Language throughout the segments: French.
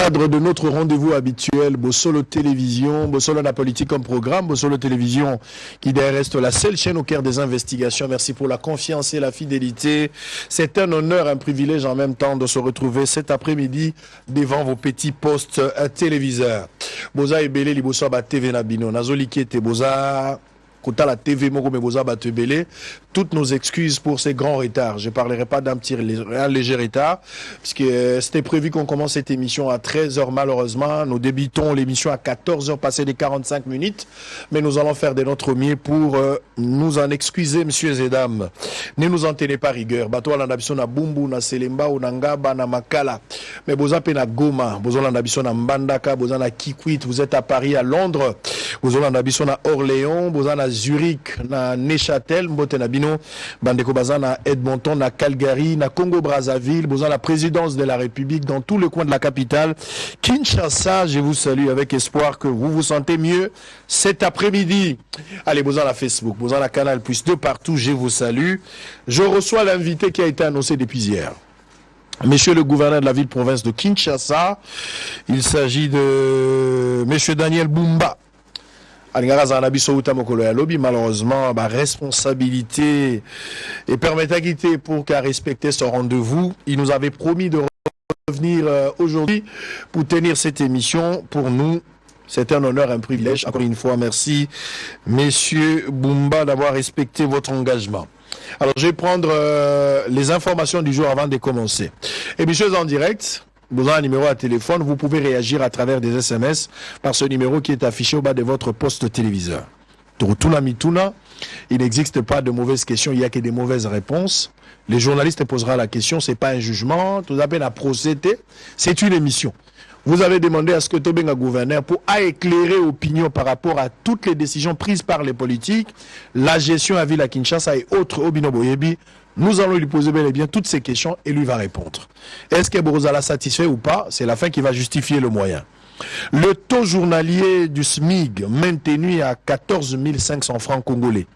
cadre de notre rendez-vous habituel, Bossolo Télévision, Bossolo la politique comme programme, Bossolo Télévision qui reste la seule chaîne au cœur des investigations. Merci pour la confiance et la fidélité. C'est un honneur, un privilège en même temps de se retrouver cet après-midi devant vos petits postes téléviseurs. Boza Ebele Liboso ba TV Nabino, Nazoli Kete Boza Kota la TV Moko Meboza Batebele. Toutes nos excuses pour ces grands retards. Je ne parlerai pas d'un léger retard, puisque c'était prévu qu'on commence cette émission à 13 h malheureusement. Nous débutons l'émission à 14 h passées des 45 minutes, mais nous allons faire de notre mieux pour nous en excuser, messieurs et dames. Ne nous en tenez pas rigueur. Bato la nabiso na Bumbu, na Selemba, na Ngaba, na Makala. Mais boza pe na Goma, boza la nabiso na Mbandaka, boza na Kikwit, vous êtes à Paris, à Londres, boza la nabiso na Orléans, boza na Zurich, na Neuchâtel, mbote na Bino, Bandeko Baza na Edmonton, na Calgary, na Congo-Brazzaville, boza la présidence de la République dans tous les coins de la capitale. Kinshasa, je vous salue avec espoir que vous vous sentez mieux cet après-midi. Allez, boza la Facebook, boza la Canal Plus, de partout, je vous salue. Je reçois l'invité qui a été annoncé depuis hier. Monsieur le gouverneur de la ville-province de Kinshasa, il s'agit de Monsieur Daniel Bumba. Malheureusement, responsabilité et permettabilité pour qu'à respecter ce rendez-vous. Il nous avait promis de revenir aujourd'hui pour tenir cette émission. Pour nous, c'est un honneur, un privilège. Encore une fois, merci, Monsieur Bumba, d'avoir respecté votre engagement. Alors, je vais prendre les informations du jour avant de commencer. Et bien, en direct, vous avez un numéro à téléphone, vous pouvez réagir à travers des SMS par ce numéro qui est affiché au bas de votre poste téléviseur. Torutuna Mituna, il n'existe pas de mauvaises questions, il n'y a que des mauvaises réponses. Les journalistes poseront la question, ce n'est pas un jugement, tout à fait à procéder, c'est une émission. Vous avez demandé à ce que Tobenga gouverneur pour éclairer opinion par rapport à toutes les décisions prises par les politiques, la gestion à Ville à Kinshasa et autres Obino Boyebi. Nous allons lui poser bel et bien toutes ces questions et lui va répondre. Est-ce que Borozala satisfait ou pas? C'est la fin qui va justifier le moyen. Le taux journalier du SMIG maintenu à 14 500 francs congolais.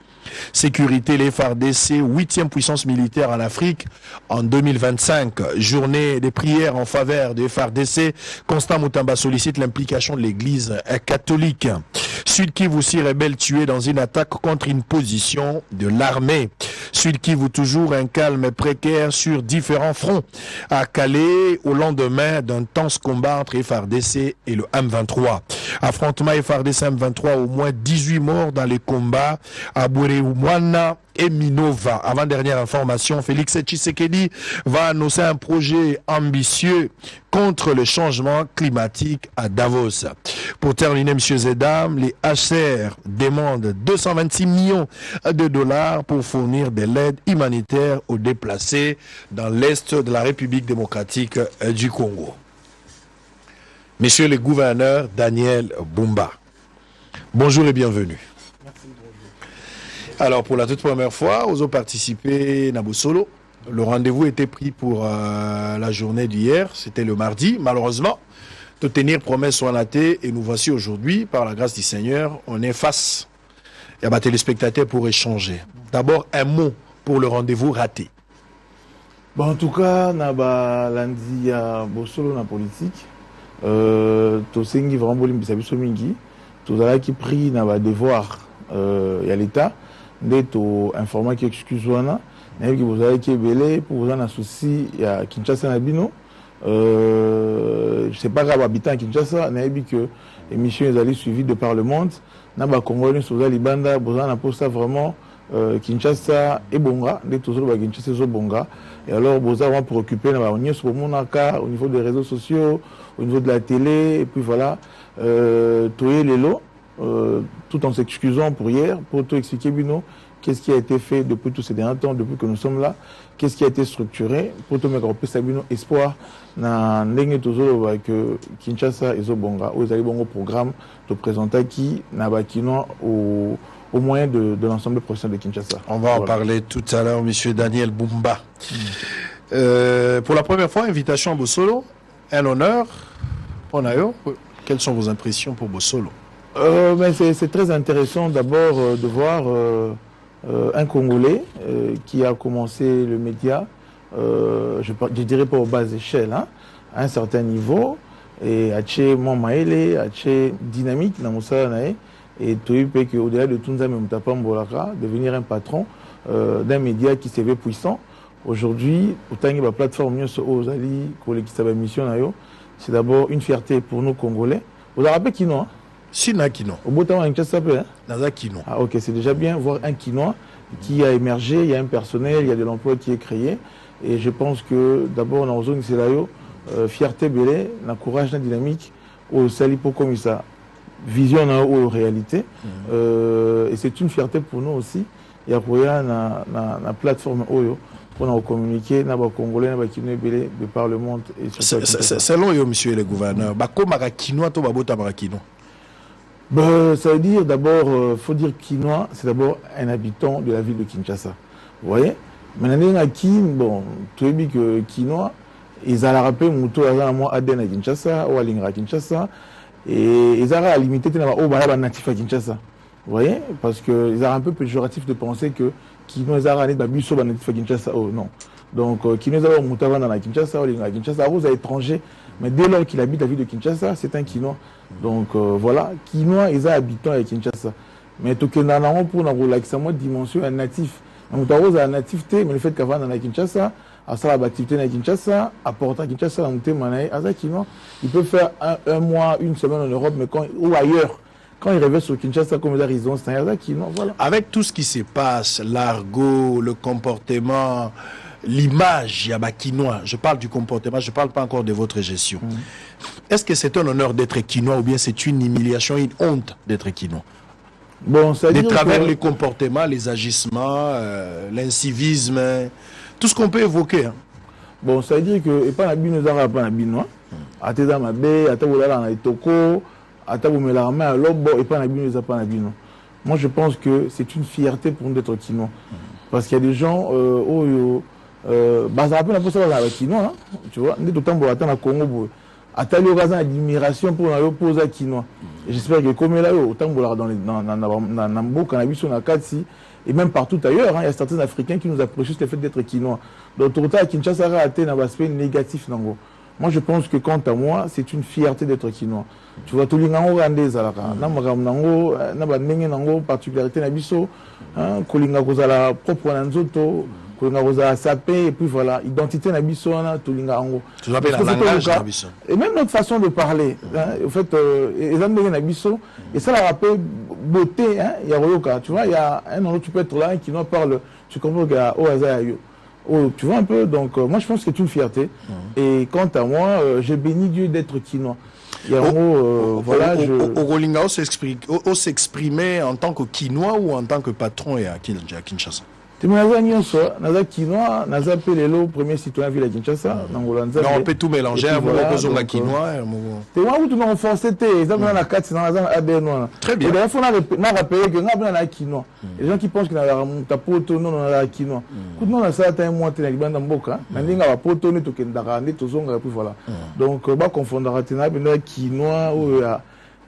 Sécurité, les FARDC, 8e puissance militaire en Afrique en 2025. Journée des prières en faveur des FARDC. Constant Moutamba sollicite l'implication de l'église catholique. Sud Kivu, 6 rebelles tués dans une attaque contre une position de l'armée. Sud Kivu, toujours un calme précaire sur différents fronts. À Calais, au lendemain d'un intense combat entre FARDC et le M23. Affrontement FARDC M23, au moins 18 morts dans les combats à Bouréoumouana et Minova. Avant-dernière information, Félix Tshisekedi va annoncer un projet ambitieux contre le changement climatique à Davos. Pour terminer, messieurs et dames, les HCR demandent 226 millions de dollars pour fournir de l'aide humanitaire aux déplacés dans l'Est de la République démocratique du Congo. Monsieur le gouverneur Daniel Bumba, bonjour et bienvenue. Alors, pour la toute première fois, vous avez participé à Bossolo. Le rendez-vous était pris pour la journée d'hier. C'était le mardi, malheureusement. De tenir promesse soit naté. Et nous voici aujourd'hui, par la grâce du Seigneur, on est face à des téléspectateurs pour échanger. D'abord, un mot pour le rendez-vous raté. Bon, en tout cas, lundi à Bossolo, na politique. Tosengi vraiment bisabiso mingi. Tout ça qui pris na devoir y a l'État. D'être information qui excuse wana mais que vous avez qui est belé pour vous en associer à Kinshasa Nabino je sais pas grave habitant à Kinshasa n'a dit que émission est allée suivie de par le monde n'a pas congolais sur la libanda vous en apporte ça vraiment Kinshasa et Bonga d'être toujours à Kinshasa et Bonga et alors vous avez pour occuper na on sur mon cas au niveau des réseaux sociaux au niveau de la télé et puis voilà toyer les lots tout en s'excusant pour hier, pour tout expliquer, Bino, qu'est-ce qui a été fait depuis tous ces derniers temps, depuis que nous sommes là, qu'est-ce qui a été structuré, pour tout mettre en place, Bino, espoir, na n'engue toujours que Kinshasa et Zobonga, où ils avaient bon programme de présenter qui n'a pas au moyen de l'ensemble professionnel de Kinshasa. On va en parler tout à l'heure, monsieur Daniel Bumba. Pour la première fois, invitation à Bossolo, un honneur. Quelles sont vos impressions pour Bossolo? C'est très intéressant d'abord de voir un Congolais qui a commencé le média, je dirais pas aux bases échelles, hein, à un certain niveau, et ache moi maele ache dynamique na musala nae et tu peux que au-delà de tout ça même tapambolaka devenir un patron d'un média qui se veut puissant. Aujourd'hui, autant que la plateforme aux Ali, mission c'est d'abord une fierté pour nous Congolais. Vous avez rappelé Kinois? Si na Kinois. Au bout de temps, ça s'appelle Naza Kinois. Ah ok, c'est déjà bien voir un Kinois qui a émergé, il y a un personnel, il y a de l'emploi qui est créé. Et je pense que d'abord, dans la zone c'est fierté belé, la courage, la dynamique, au salipo comme ça, vision aux réalité. Et c'est une fierté pour nous aussi. Il y a pour la plateforme Oyo pour communiquer dans les Congolais, dans les Kinois de par le monde. Selon vous, monsieur le gouverneur, comment les Kinois sont les Kinois? Ça veut dire d'abord, faut dire Kinois, c'est d'abord un habitant de la ville de Kinshasa. Vous voyez? Maintenant, à Kin, bon, tu as dit que Kinois, ils ont rappelé Mouto à Aden à Kinshasa, ou à Lingra à Kinshasa, et ils ont limité au natif à Kinshasa. Vous voyez? Parce qu'ils ont un peu péjoratif de penser que Kinois ont allé dans Busso à natif à Kinshasa. Oh non. Donc, Kinois ont Mouto dans la Kinshasa, ou Lingra à Kinshasa, aux étrangers. Mais dès lors qu'il habite la ville de Kinshasa, c'est un Kinois. Donc voilà, Kinois, ils ont habitant à Kinshasa. Mais tout que nous avons pour nous dimension un natif. Nous avons un natif, mais le fait qu'avant dans la Kinshasa, à ça l'activité dans Kinshasa, apporter à Kinshasa, il peut faire un mois, une semaine en Europe, mais ou ailleurs. Quand il revient sur Kinshasa, comme ils ont c'est un Kinois. Voilà. Avec tout ce qui se passe, l'argot, le comportement, l'image, il y a Kinois. Je parle du comportement, je ne parle pas encore de votre gestion. Est-ce que c'est un honneur d'être Kinois ou bien c'est une humiliation, une honte d'être Kinois? Bon, ça de travers les comportements, les agissements, l'incivisme, tout ce qu'on peut évoquer. Hein. Bon, ça veut dire que et pas la bino zara pas la bino. Ateza mabe, atabola na itoko, atabomela ma lobo et pas la bino zara pas la bino. Moi, je pense que c'est une fierté pour nous d'être Kinois. Parce qu'il y a des gens bah ça rappelle un peu ça la Kinois, tu vois, on est tout le temps pour attendre à Congo. Atali occasion d'admiration pour nous poser Kinois. J'espère que comme là autant dans Nambo cannabis on a Katsi et même partout ailleurs, il y a certains Africains qui nous apprécient le fait d'être Kinois. Donc tout à Kinshasa a été un aspect négatif nango. Moi je pense que quant à moi, c'est une fierté d'être Kinois. Tu vois tout l'ingango randé zalaka. Namagam nango na ba ndenge nango particularité na biso, hein, kolinga kozala propre na nzoto. Et puis voilà, identité nabiso na tulinga ango. Tu l'appelles la langage nabiso. Et même notre façon de parler, en fait, les amis nabiso, et ça la rappelle beauté, hein, il y a Royoka, tu vois, il y a un endroit tu peux être là qui nous parle, tu comprends qu'il y a Oazayo. Oh, tu vois un peu, donc moi je pense que c'est une fierté. Et quant à moi, j'ai béni Dieu d'être Kinois. Il y a voilà, Rolinga s'exprimer en tant que Kinois ou en tant que patron à Kinshasa? Naza Kinois, Naza Pelelo, premier citoyen ville à Kinshasa. Non, on peut tout mélanger, un Kinois. C'est moi où tu m'as renforcé, ils ont la carte, c'est dans la ADN. Très bien. Et d'ailleurs, il faut rappeler que nous avons un Kinois. Les gens qui pensent qu'il y a un poto, non, on a un Kinois. Quand on a ça, il y a un mois, il y a un boka. Il y a un poto, il y a un poto, puis voilà. Donc, on va confondre un Kinois,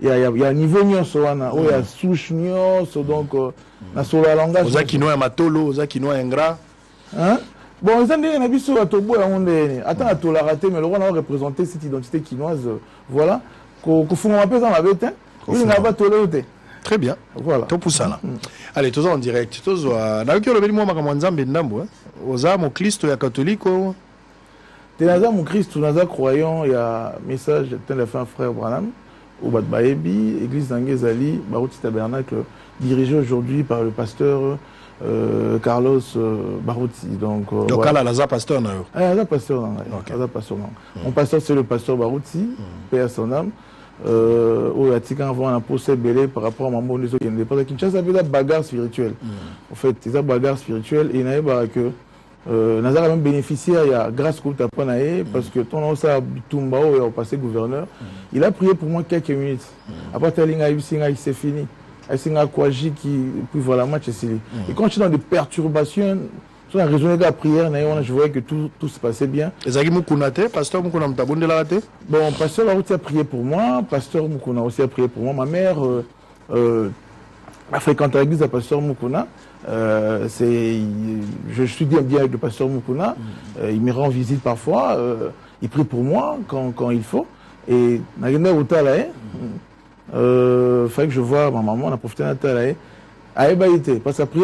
il y a un niveau nyonso wana il y a souche nyonso donc na solo langage oza Kinois matolo oza Kinois ingrat hein bon ils ont dit na biso ya tobo ya ondene attends à tola raté mais le roi va représenter cette identité kinoise voilà ko funga mapeza na bete il n'a pas tolé. Très bien voilà tout pour ça là allez tous en direct tous na ki olobeli moi makambo nzambe ndambo oza mo Christ ya catholique tenaza mo Christ naza croyant il y a message de la fin frère Branham au Bad Baebi, église d'Angezali, Barouti Tabernacle, dirigé aujourd'hui par le pasteur Carlos Barouti. Donc, voilà. Laza pasteur, non? Laza pasteur, non. Mon pasteur, c'est le pasteur Barouti, paix à son âme. Où il y a un procès belé par rapport à Mambo Nezo qui n'est pas à Kinshasa, ça veut dire bagarre spirituelle. En fait, c'est ça bagarre spirituelle et il n'y a que. Nazar a même bénéficié grâce au Tapanae parce que ton nom ça Tumbao est passé gouverneur. Il a prié pour moi quelques minutes. Après Talinga Ibisinga il s'est fini. Ibisinga Kouaji qui puis voilà match c'est lui. Et quand je suis dans des perturbations, sur la raison de la prière, je voyais que tout se passait bien. Ezaki Mukunate, pasteur Mukuna Mtabonde la raté. Bon, pasteur Barouti a prié pour moi, pasteur Mukuna aussi a prié pour moi. Ma mère a fréquenté l'église de pasteur Mukuna. Je suis bien avec le pasteur Mukuna. Il me rend visite parfois. Il prie pour moi quand il faut. Et fallait que je voie ma maman, on a profité d'un talaé. Parce qu'après,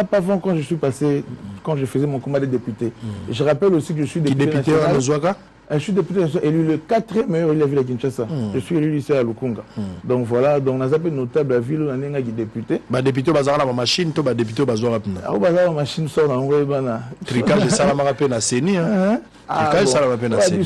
pas avant quand je suis passé, quand je faisais mon combat de député. Et je rappelle aussi que je suis député national. Je suis député élu le 4e meilleur de la ville de Kinshasa. Je suis élu ici à Lukunga. Donc voilà, donc on a appelé notable la ville où on a député. Député bazar la machine, to député bazar rapina. Ah bazar la machine sort dans le bana. Tricage ça la marapé na seni hein. Tricage ça la marapé na seni.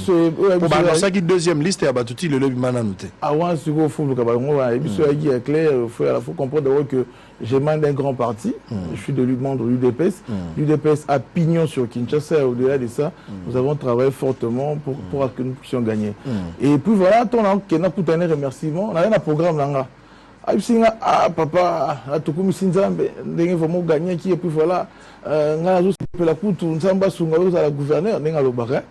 Pour balancer qui deuxième liste ya batuti le lobby mana noté. Ah ouais, c'est go fou ka bango et puis ce qui est clair, faut comprendre d'abord que j'ai membre d'un grand parti, je suis de membre de l'UDPS. L'UDPS a pignon sur Kinshasa. Au-delà de ça, nous avons travaillé fortement pour que nous puissions gagner. Et puis voilà, on a coûté un remerciement. On a un programme là. Ah papa, tout comme si nous avons gagné qui et puis voilà, on a la coupe, nous avons la gouverneur, nous avons le barré.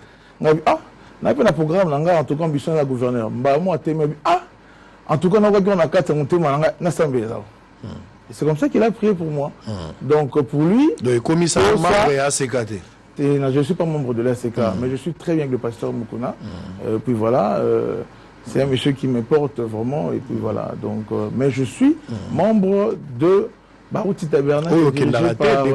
Ah, on a un programme là, en tout cas ambition la gouverneur. Moi ah, en tout cas on a 4 monté l'Assemblée là. C'est comme ça qu'il a prié pour moi. Donc pour lui... Donc commissaire membre de l'ACK. Je ne suis pas membre de l'ACK, mais je suis très bien avec le pasteur Mukuna. Puis voilà, c'est un monsieur qui me porte vraiment. Et puis voilà, donc, mais je suis membre de Barouti Tabernacle.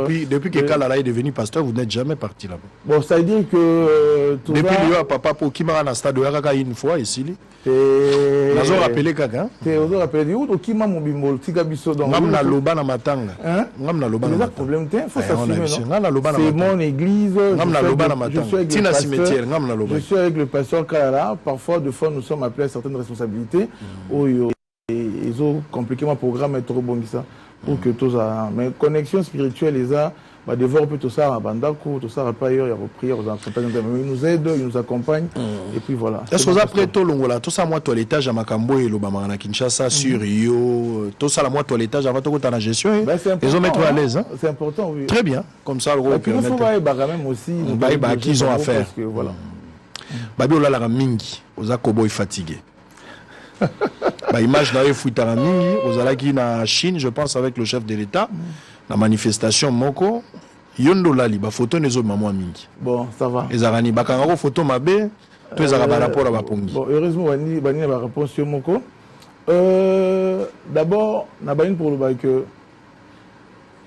Oui, depuis que Kalala est devenu pasteur, vous n'êtes jamais parti là-bas. Bon, ça veut dire que... Depuis le papa, pour qui m'a stade une fois ici. Nous avons rappelé quelqu'un. Nous rappelé où qui m'a mobile, qui gabisso dans le loba na matanga. Le problème, il faut s'assumer. C'est mon église. Je suis avec le pasteur Kalala. Parfois, de fois, nous sommes appelés à certaines responsabilités. Ils ont compliqué mon programme et trop bon que ça. Pour que tout ça, mais connexion spirituelle, les a, développer tout ça à Bandako, tout ça à Payer, il y a prières, ils nous aident, ils nous accompagnent, et puis voilà. Est-ce que après tout l'ongola, tout ça moi toilettage à Makambo et l'Obama à Kinshasa sur Rio, tout ça la moi toilettage avant tout la gestion, ils ont mettre à l'aise. C'est important, oui. Très bien, comme ça le gros. Il faut voir même aussi. Qu'ils ont à faire. Voilà. Babi ola la mingi, aux akoboy fatigué. Image d'ailleurs fouita mingi aux alaki na Chine, je pense avec le chef de l'État, la manifestation moko yondo lali ba photo nezo maman mingi. Bon, ça va. Les arani bakanga photo mabe, tous les arabes rapport à bapongi. Bon, heureusement bani ba réponse sur moko. D'abord, na bani pour le bail que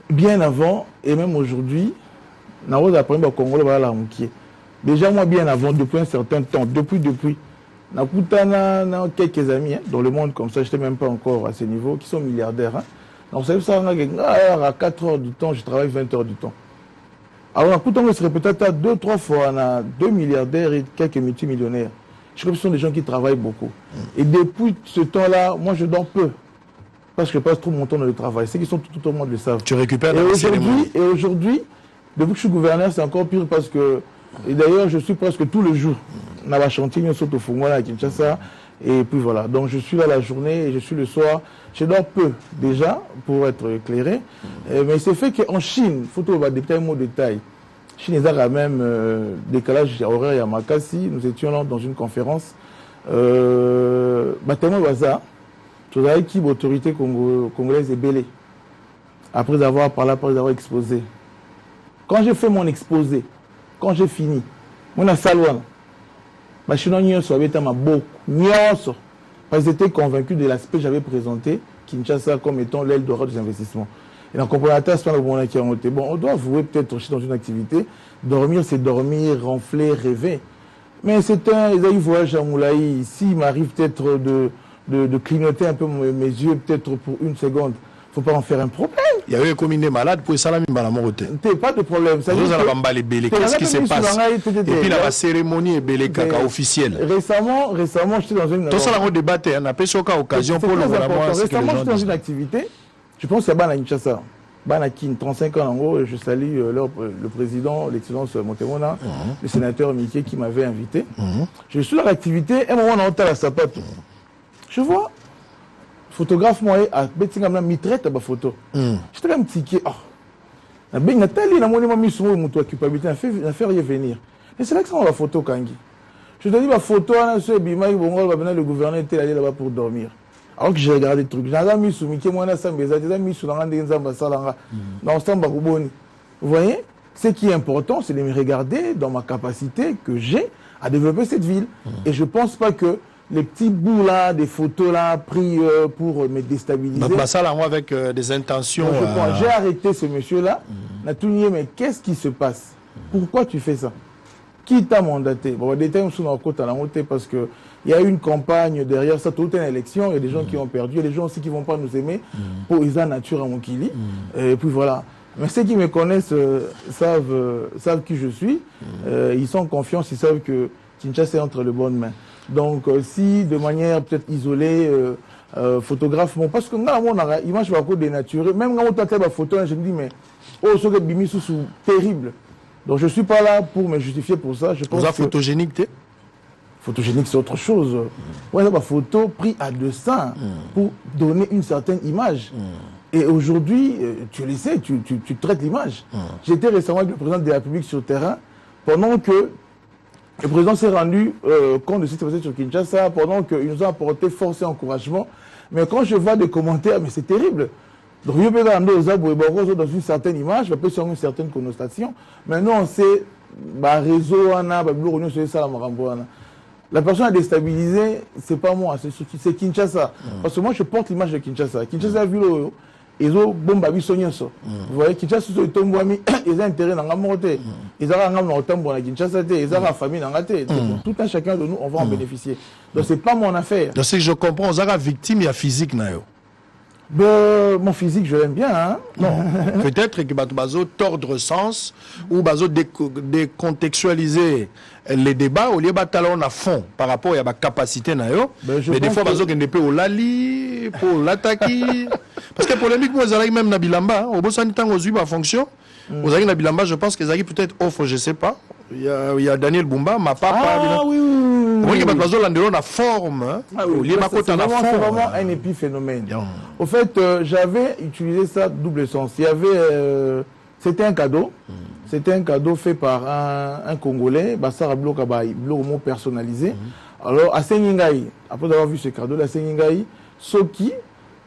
bien avant et même aujourd'hui, na rose après ba Congo ba la moukié. Déjà moi bien avant depuis un certain temps, depuis na quelques amis dans le monde comme ça, je n'étais même pas encore à ce niveau, qui sont milliardaires. Donc, vous savez, ça, à 4 heures du temps, je travaille 20 heures du temps. Alors, on se répète à 2-3 fois, on a 2 milliardaires et quelques multimillionnaires. Je crois que ce sont des gens qui travaillent beaucoup. Et depuis ce temps-là, moi, je dors peu. Parce que je passe trop mon temps dans le travail. Ceux qui sont tout au monde le savent. Tu récupères la Et aujourd'hui, depuis que je suis gouverneur, c'est encore pire parce que... Et d'ailleurs, je suis presque tous les jours. On a chantier, on saute au Fungwa à Kinshasa. Et puis voilà. Donc je suis là la journée et je suis le soir. Je dors peu déjà, pour être éclairé. Mais c'est fait qu'en Chine, photo va détailler mon détail. Chine, ils ont même décalage horaire à Makassi. Nous étions là dans une conférence. Tellement bazar. Tout à qui l'autorité congolaise est bêlée. Après avoir parlé, après avoir exposé. Quand j'ai fait mon exposé, quand j'ai fini, mon salon, ma chinois soit ma beaucoup, parce qu'ils étaient convaincus de l'aspect que j'avais présenté, Kinshasa comme étant l'aile d'or des investissements. Et la comparateur, c'est pas le moment qui a monté. Bon, on doit avouer peut-être aussi dans une activité, dormir, c'est dormir, ronfler, rêver. Mais c'est un voyage à Moulaï. S'il m'arrive peut-être de clignoter un peu mes yeux, peut-être pour une seconde, il ne faut pas en faire un problème. Il y a eu un comité malade pour ça, pas de problème. Qu'est-ce qui se passe? Et puis la cérémonie est belé caca officielle. Récemment, j'étais dans une... Tout ça, on débat, on a pas occasion pour le gouvernement. Récemment, j'étais dans une activité. Je pense qu'il y a Bana Kinshasa. Banakin, 35 ans en gros, je salue le président, l'excellence Montemona, le sénateur Mickey qui m'avait invité. Je suis dans l'activité, un moment on a entendu la sapate. Je vois, photographe moi à Bettingam mitraite à ma photo. J'étais un petit qui, na ben Nathalie, na mon ami sur mon culpabilité, n'a fait rien venir. Et c'est là que ça la photo Kangi. Je te dis ma photo, le gouverneur était allé là-bas pour dormir. Alors que j'ai regardé le truc, j'ai mis sous Mickey, moi, j'ai mis sous la Vous voyez, ce qui est important, c'est de me regarder dans ma capacité que j'ai à développer cette ville. Et je ne pense pas que les petits bouts là, des photos là, pris pour me déstabiliser. Donc, ça, là, moi, avec des intentions. J'ai arrêté ce monsieur-là. On a tout nié, mais qu'est-ce qui se passe? Pourquoi tu fais ça? Qui t'a mandaté? Bon, détail sur notre côté à la montée parce que il y a eu une campagne derrière ça, toute une élection, il y a des gens qui ont perdu, il y a des gens aussi qui vont pas nous aimer pour ils ont nature à mon kili. Et puis voilà. Mais ceux qui me connaissent savent qui je suis. Ils sont confiants, ils savent que Kinshasa est entre les bonnes mains. Donc si de manière peut-être isolée, photographe, bon, parce que moi, mon image va dénaturer. Même quand on tape la photo, je me dis mais oh, ce que Bimi sous terrible. Donc je suis pas là pour me justifier pour ça. Je pense que photogénique, t'es? Photogénique, c'est autre chose. Ouais, c'est une photo prise à 200 pour donner une certaine image. Et aujourd'hui, tu le sais, tu traites l'image. J'étais récemment avec le président de la République sur le terrain pendant que le président s'est rendu compte de ce qui s'est passé sur Kinshasa, pendant qu'il nous a apporté force et encouragement. Mais quand je vois des commentaires, mais c'est terrible. Donc, il peut y dans une certaine image, peut sur une certaine connotation. Maintenant, on sait, réseau, la personne à déstabiliser, c'est pas moi, c'est Kinshasa. Parce que moi, je porte l'image de Kinshasa. Kinshasa a vu le. Ils ont bombardé Sonyoso. Vous voyez, Kinshasa, ils ont intérêt dans la montée. Ils ont un temps à Kinshasa, ils ont la famille dans la tête. Tout un chacun de nous, on va en bénéficier. Donc, c'est pas mon affaire. Donc, si je comprends, vous avez victime, il y a physique, nayo. Mon physique, je l'aime bien. Hein? Non. Peut-être que bazo tordre sens ou bazo décontextualiser les débats au lieu de talon à fond par rapport à la capacité nayo. Mais des fois bazo qui ne peut au lali pour l'attaquer. Parce que polémique moi zalai même na bilamba au bossani tango aux ba fonction. Aux na bilamba je pense que zaki peut-être offre je sais pas. Il y a Daniel Bumba ma papa. Ah oui. Oui, mais bazo landelo na forme. C'est vraiment un épiphénomène. Au fait, j'avais utilisé ça double sens. Il y avait, c'était un cadeau. C'était un cadeau fait par un Congolais, Bassara Blokabaï, mot personnalisé. Alors, à Seningaï, après avoir vu ce cadeau, à Seningaï, Soki,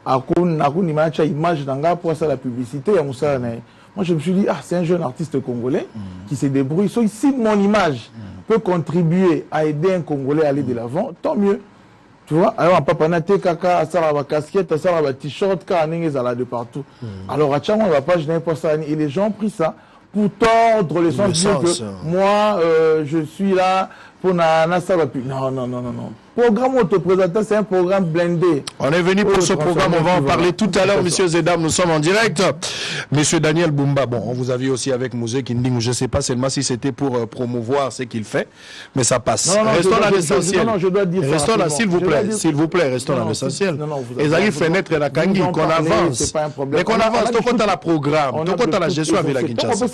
a une image d'anga pour ça la publicité, à Moussa. Moi, je me suis dit, c'est un jeune artiste congolais qui se débrouille. Si mon image peut contribuer à aider un Congolais à aller de l'avant, tant mieux. Tu vois, alors, papa nate kaka, ça la casquette, ça la t-shirt, car de partout. Alors, à Tchama, la page n'est pas ça. Et les gens ont pris ça pour tordre le sens, dire que moi, je suis là pour ça va plus. Non. Programme autoprésentant, c'est un programme blindé. On est venu pour ce programme, on va en parler tout à l'heure, messieurs et dames, nous sommes en direct. Monsieur Daniel Bumba, bon, on vous a vu aussi avec Mouzé Kinding, je ne sais pas seulement si c'était pour promouvoir ce qu'il fait, mais ça passe. Restons dans l'essentiel. Restons là, s'il vous plaît, restons dans l'essentiel. Les amis fenêtres et la Kangi, qu'on avance. Mais qu'on avance, tout compte à la programme, tout compte à la gestion avec la Kinshasa.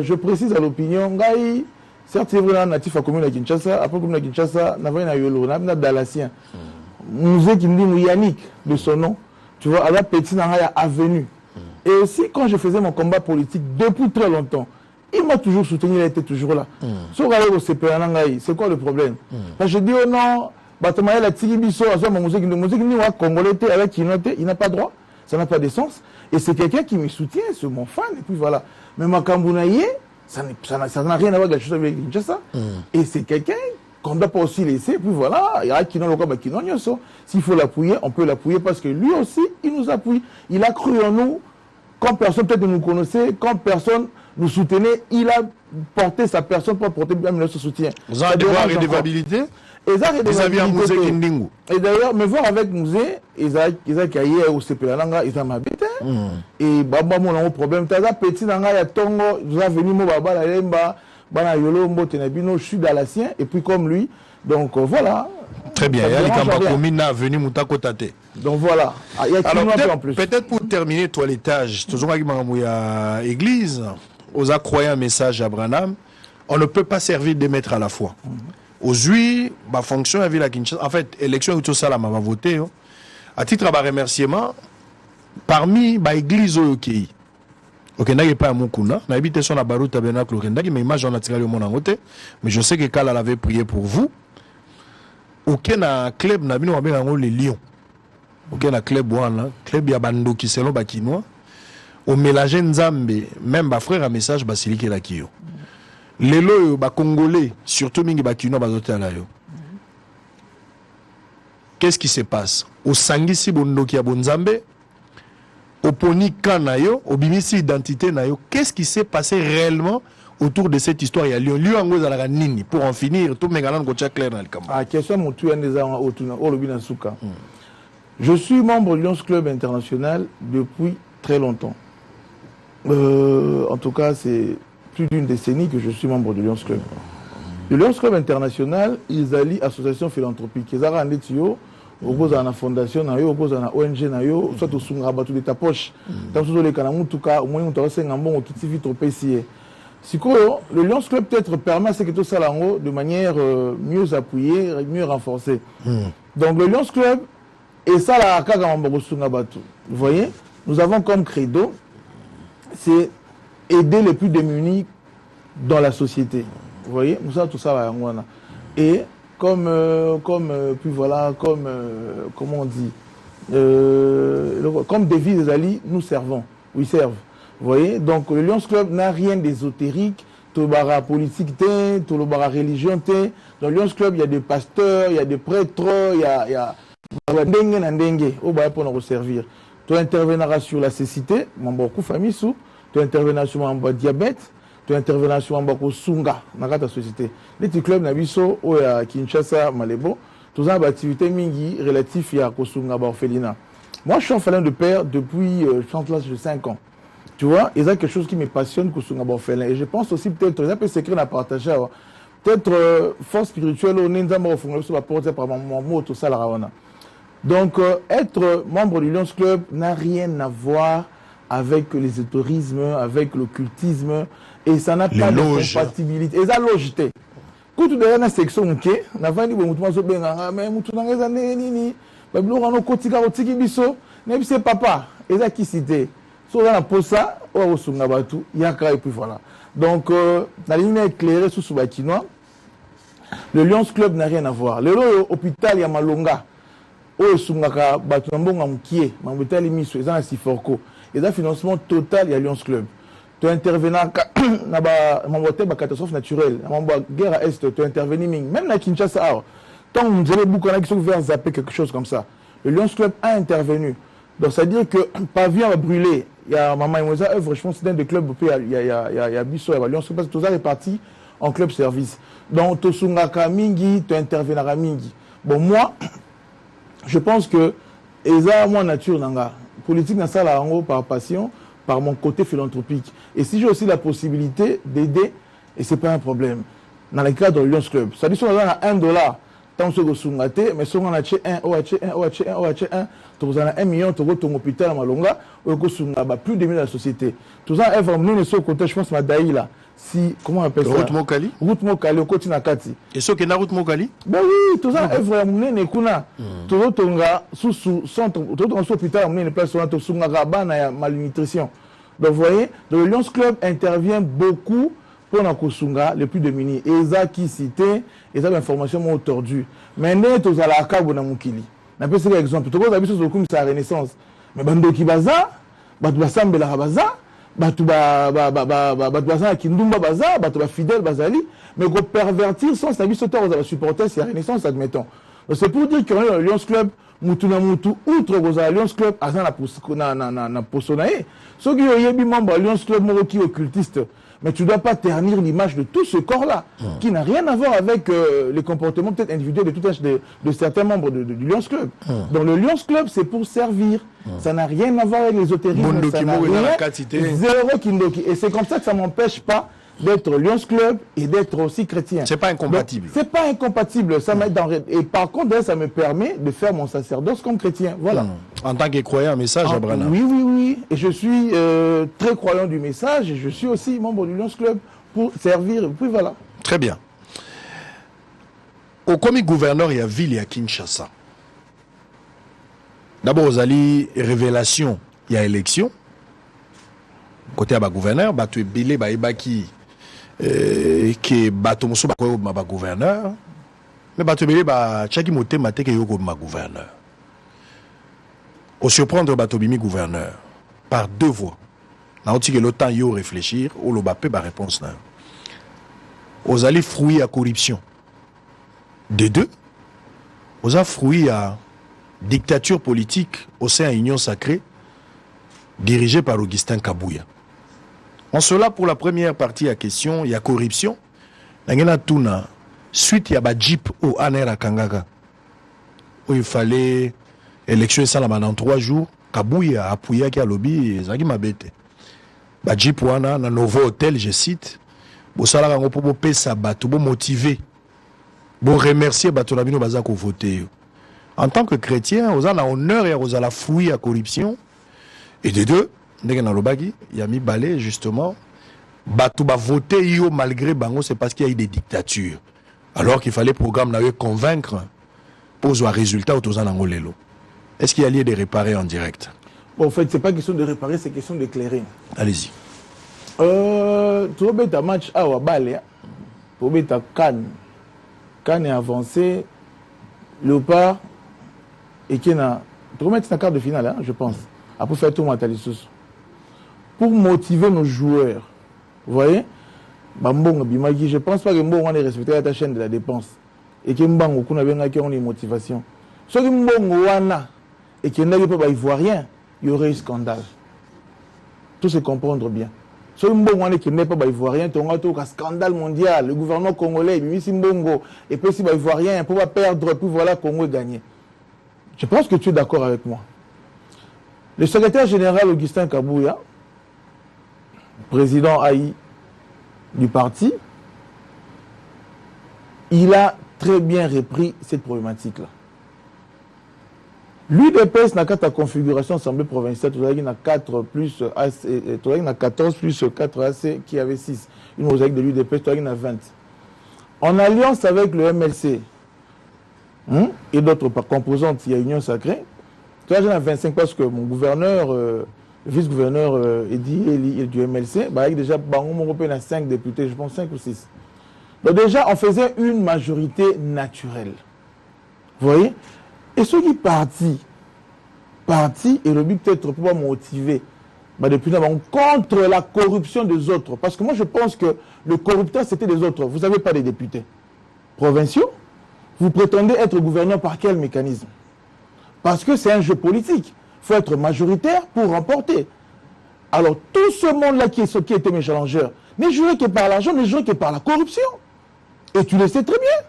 Je précise à l'opinion, Gaï, certes, c'est vrai, natif à commune à Kinshasa, après commune à Kinshasa, n'a pas une Yolo, n'a pas Dalasien. Musée qui me dit Yannick, de son nom, tu vois, à la petite avenue. Et aussi, quand je faisais mon combat politique depuis très longtemps, il m'a toujours soutenu, il était toujours là. C'est quoi le problème? Je dis, oh non, la Tigibiso, il n'a pas droit, ça n'a pas de sens. Et c'est quelqu'un qui me soutient, c'est mon fan, et puis voilà. Mais ma Kambounaye, ça n'a rien à voir avec la chose avec Kinshasa. Et c'est quelqu'un qu'on ne doit pas aussi laisser. Puis voilà, il y a qui n'ont pas qui n'ont rien. S'il faut l'appuyer, on peut l'appuyer parce que lui aussi, il nous appuie. Il a cru en nous. Quand personne peut-être nous connaissait, quand personne nous soutenait, il a porté sa personne pour porter même notre soutien. Vous avez des redevabilité vis-à-vis de Mouzé Kindingu. Et d'ailleurs, me voir avec Mouzé, ils ont caillé au CPLanga, ils ont m'habité. Et Baba, mon un problème. T'as petit nanga ya tongo, vous avez venu mon baba la lemba, bana yolo mbo tenabino, je suis dalasien et puis comme lui. Donc voilà. Très bien. Yali Kambakomina venu Moutako Tate. Donc voilà. Il y a alors en plus. Peut-être pour terminer toilettage, toujours avec ma église, aux croyants un message à Branham, on ne peut pas servir des maîtres à la fois. Aujourd'hui, ma fonction à Villa Kinshasa, en fait, élection tout ça là m'a voté. À titre de remerciement, parmi les églises au Kei, ok, n'a pas à Mukuna, n'a habité sur la Barou Tabernacle au Kendaki, mais image on a tiré le monde en côté, mais je sais que Kala avait prié pour vous. Ok, na club n'a bien les Lions. Ok, na club wana, club ya bando qui selon bakinois, au mélange Nzambe, même ba frère un message basilike la kiyo. Les lois, Congolais, surtout mingi bakino bazote ala yo. qu'est-ce qui se passe? Au Sangisi Bondoki à Bonzambe, au Poni Kanayo, au Bimisi Identité Nayo, qu'est-ce qui s'est passé réellement autour de cette histoire? Il y a Lyon Nini, pour en finir, tout le monde est clair dans le camp. Question mon tueur des Suka. Je suis membre du Lions Club International depuis très longtemps. En tout cas, c'est plus d'une décennie que je suis membre du Lions Club. Le Lions Club International, ils allient association philanthropique. Ils ont des tuyaux, au cause de la fondation, au cause de la ONG, soit au Sungraba, tout de ta poche. Dans tous les cas, en tout cas, au moins, on a un bon qui vite au PCA. Si le Lions Club peut-être permet à ce que tout ça de manière mieux appuyée, mieux renforcée. Donc le Lions Club, et ça, la vous voyez, nous avons comme credo, c'est aider les plus démunis dans la société. Vous voyez, tout ça, et comme puis voilà, comme comment on dit, comme devise des alliés, nous servons, we servent. Vous voyez, donc le Lions Club n'a rien d'ésotérique, tout le bara politique, tout le bara religion. Dans le Lions Club, il y a des pasteurs, il y a des prêtres, il y a dengue, pour nous servir. Tu interviendras sur la cécité, beaucoup famille sous, tu interviendras sur le diabète, tu interviendras sur le sunga, dans la société. Les petits clubs n'abisso au Kinshasa, Malebo, tous ont des activités mingi relatives à Kosunga, orphelinat. Moi, je suis orphelin de père depuis, je pense, l'âge de 5 ans. Tu vois, il y a quelque chose qui me passionne Kosunga orphelin. Et je pense aussi peut-être, il y a un peu secret à partager, peut-être force spirituelle, on est par mon mot, tout ça, la donc, être membre du Lions Club n'a rien à voir avec l'ésotérisme, avec l'occultisme, et ça n'a pas de compatibilité. Et ça, logité. Quand tu es dans la section, tu as dit que tu as papa, et ça qui cité. So dans la posa, il y a et puis voilà. Donc, la ligne éclairée sous Soubakinois, le Lions Club n'a rien à voir. Le hôpital, il y a Malonga. Oh, Sungaka, Batunambonga Moukie, Mambutali Misso, ils ont un Siforco. Et un financement total, il y a Lions Club. Tu intervenir dans la catastrophe naturelle, dans la guerre à Est, tu intervenir même dans Kinshasa. Tant vous avez beaucoup qui sont vers zapper quelque chose comme ça. Le Lions Club a intervenu. Donc, ça veut dire que pavillon a brûlé. Il y a Maman Imosa œuvre, je pense que c'est dans des clubs, il y a Bissot, il y a Lions Club, tout ça est parti en club service. Donc, tu Sungaka Mingi, tu interviendras Mingi. Bon, moi, je pense que, et ça, moi, nature, nanga, politique, n'a ça, là, par passion, par mon côté philanthropique. Et si j'ai aussi la possibilité d'aider, et ce n'est pas un problème, dans le cadre du Lions Club. Ça dit, si on a $1, tant que vous avez mais si on a 1, tu as 1 million, tu as ton hôpital à Malonga, ou plus de 1000 dans la société. Tout ça, est vraiment sur le côté, je pense, ma daï là. Si, comment on appelle ça? Route Mokali? Route Mokali, au côté Nakati. Et ce qui est Route Mokali? Ben oui, tout ça est vraiment nekuna. Tout le tonga, sous centre, tout le hôpital, on est place sur un sungaraba, malnutrition. Donc, vous voyez, le Lions Club intervient beaucoup pour la Kosunga, les plus démunis. Et ça qui cité, et ça l'information m'a tordu. Mais n'est aux alaka ou na mukili. N'a pas cet exemple. Tout le monde a vu sur le coup de sa renaissance. Mais bando qui baza, batu basambe la baza. Batu baza kindumba baza, batu fidèle bazali, mais qu'on pervertir sans sa vie sauter aux supporters, c'est la Renaissance, admettons. Donc c'est pour dire que le Lions Club, mutu na mutu, outre aux Lions Club, à ça na posonae. Ceux qui ont été membres Lions Club, moroki occultiste, mais tu ne dois pas ternir l'image de tout ce corps-là, qui n'a rien à voir avec les comportements peut-être individuels de certains membres du Lions Club. Donc le Lions Club, c'est pour servir. Ça n'a rien à voir avec l'ésotérisme. Zéro Kindoki. Et c'est comme ça que ça ne m'empêche pas d'être Lions Club et d'être aussi chrétien. C'est pas incompatible. C'est pas incompatible. Ça et par contre, ça me permet de faire mon sacerdoce comme chrétien. Voilà. En tant que croyant, message à Brana. Oui. Et je suis très croyant du message et je suis aussi membre du Lions Club pour servir. Puis voilà. Très bien. Au commis gouverneur, il y a ville, il y a Kinshasa. D'abord, aux alliés, révélation, il y a élection. Côté à gouverneur, tu es bilé, qui est bateau mosso gouverneur. Mais tu es bilé, chaki moté maté que yoko ma gouverneur. Au surprendre Batobimi gouverneur par deux voies. N'a que le temps yo réfléchir ou le bapé ba réponse là. Aux alliés fruits à corruption. De deux, aux a fruits à dictature politique au sein de l'Union sacrée, dirigée par Augustin Kabouya. En cela, pour la première partie à question, il y a corruption. Suite, il y a un jeep au Aner à Kangaga, où il fallait élection dans 3 jours. Kabouya a appuyé qui a lobby, Zagi Mabete. Ba jeep wana na nouveau hôtel, je cite. Bo sala rango pour pesa bato, bo motiver. Bo remercier bato na bino bazako voter. En tant que chrétien, aux a honneur et aux a la fouille à corruption. Et des deux, ndenge na lobagi, il y a mis balai justement. Bato ba voter yo malgré bango, c'est parce qu'il y a eu des dictatures. Alors qu'il fallait programme na convaincre pour avoir résultat autour en angolelo. Est-ce qu'il y a lieu de réparer en direct? Bon, en fait, c'est pas question de réparer, c'est question d'éclairer. Allez-y. Tu as un match à Wabale, tu as Cannes. Cannes est avancé, Léopard, et qui a. Tu vas mettre ta carte de finale, hein, je pense. Après faire tout Matalissus. Pour motiver nos joueurs, vous voyez, je pense pas que Mbongo ait respecté la chaîne de la dépense. Et que Mbongo a une motivation. Ce que Mbongo et qu'il n'avait pas ivoirien, il y aurait eu scandale. Tout se comprendre bien. Ce Mbongo qui n'est pas ivoirien, tu as un scandale mondial. Le gouvernement congolais, il Mbongo, et puis si ivoirien, pour pas perdre, puis voilà, Congo gagner. Je pense que tu es d'accord avec moi. Le secrétaire général Augustin Kabouya, président AI du parti, il a très bien repris cette problématique-là. L'UDPS n'a qu'à ta configuration assemblée provinciale, tu as 4 plus AC, tu as 14 plus 4 AC qui avait 6. Une mosaïque de l'UDPS, tu as 20. En alliance avec le MLC et d'autres composantes, il y a Union Sacrée, tu as 25 parce que mon gouverneur, le vice-gouverneur Eddy du MLC, bah, déjà, Bango Européen a 5 députés, je pense 5 ou 6. Donc déjà, on faisait une majorité naturelle. Vous voyez? Et ceux qui partis, et le but peut-être pour motiver, bah depuis là, contre la corruption des autres. Parce que moi, je pense que le corrupteur, c'était des autres. Vous n'avez pas des députés provinciaux. Vous prétendez être gouverneur par quel mécanisme? Parce que c'est un jeu politique. Il faut être majoritaire pour remporter. Alors, tout ce monde-là qui était mes challengeurs, n'est joué que par l'argent, n'est joué que par la corruption. Et tu le sais très bien.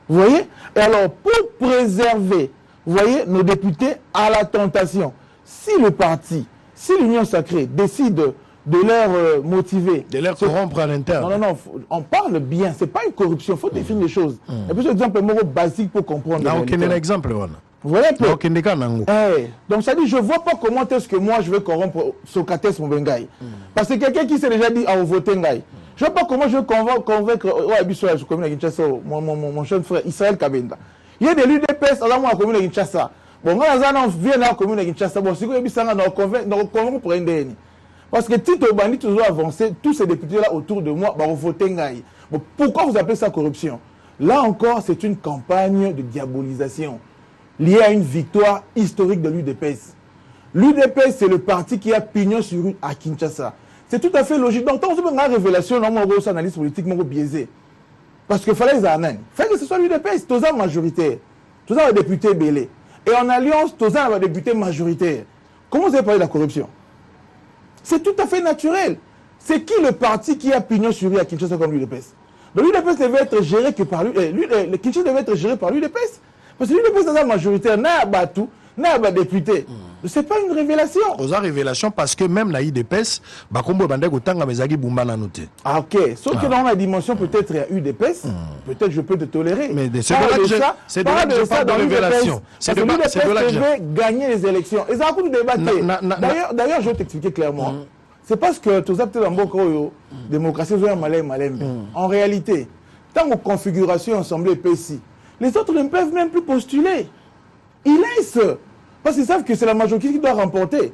Vous voyez? Et alors, pour préserver, vous voyez, nos députés à la tentation, si le parti, si l'Union sacrée décide de leur motiver... De leur corrompre à l'interne. Non, on parle bien, ce n'est pas une corruption, il faut définir les choses. Et puis, c'est un exemple basique pour comprendre. Non, aucun exemple. Vous voyez un peu? Donc, ça dit, je ne vois pas comment est-ce que moi, je vais corrompre Socrates Mbengaï. Parce que quelqu'un qui s'est déjà dit à voter Ngaï. Je ne sais pas comment je vais convaincre mon jeune frère Israël Kabenda. Il y a des l'UDPS à la commune de Kinshasa. Bon, quand on vient dans la commune de Kinshasa, bon, si vous avez convaincre pour un. Parce que Tito Bandi toujours avancé, tous ces députés-là autour de moi vont voter Ngaï. Bon, pourquoi vous appelez ça corruption? Là encore, c'est une campagne de diabolisation liée à une victoire historique de l'UDPS. L'UDPS, c'est le parti qui a pignon sur rue à Kinshasa. C'est tout à fait logique. Donc, on a une révélation dans mon analyse politique, mon biaisé. Parce qu'il fallait les amener. Il fallait que ce soit l'UDPS, tous en majoritaire. Tous en député belé. Et en alliance, tous en député majoritaire. Comment vous avez parlé de la corruption? C'est tout à fait naturel. C'est qui le parti qui a pignon sur rue à Kinshasa comme l'UDPS? L'UDPS devait être géré que par le Kinshasa devait être géré par l'UDPS. Parce que l'UDPS est majoritaire, n'a pas tout. n'a pas député. C'est pas une révélation. Aux révélation parce que même la IDPS, Bakombo Bandego Tanga Mezagi Bumbana noté. Ah ok. Sauf que dans la dimension peut-être il y a UDPS, peut-être je peux te tolérer. Mais c'est de là que je parle de révélation. C'est de là que je vais gagner les élections. Et ça a beaucoup de débattre. D'ailleurs, je vais t'expliquer clairement. C'est parce que tout ça peut-être en bon démocratie, en réalité, tant que configuration assemblée PSI, les autres ne peuvent même plus postuler. Ils laissent. Parce qu'ils savent que c'est la majorité qui doit remporter.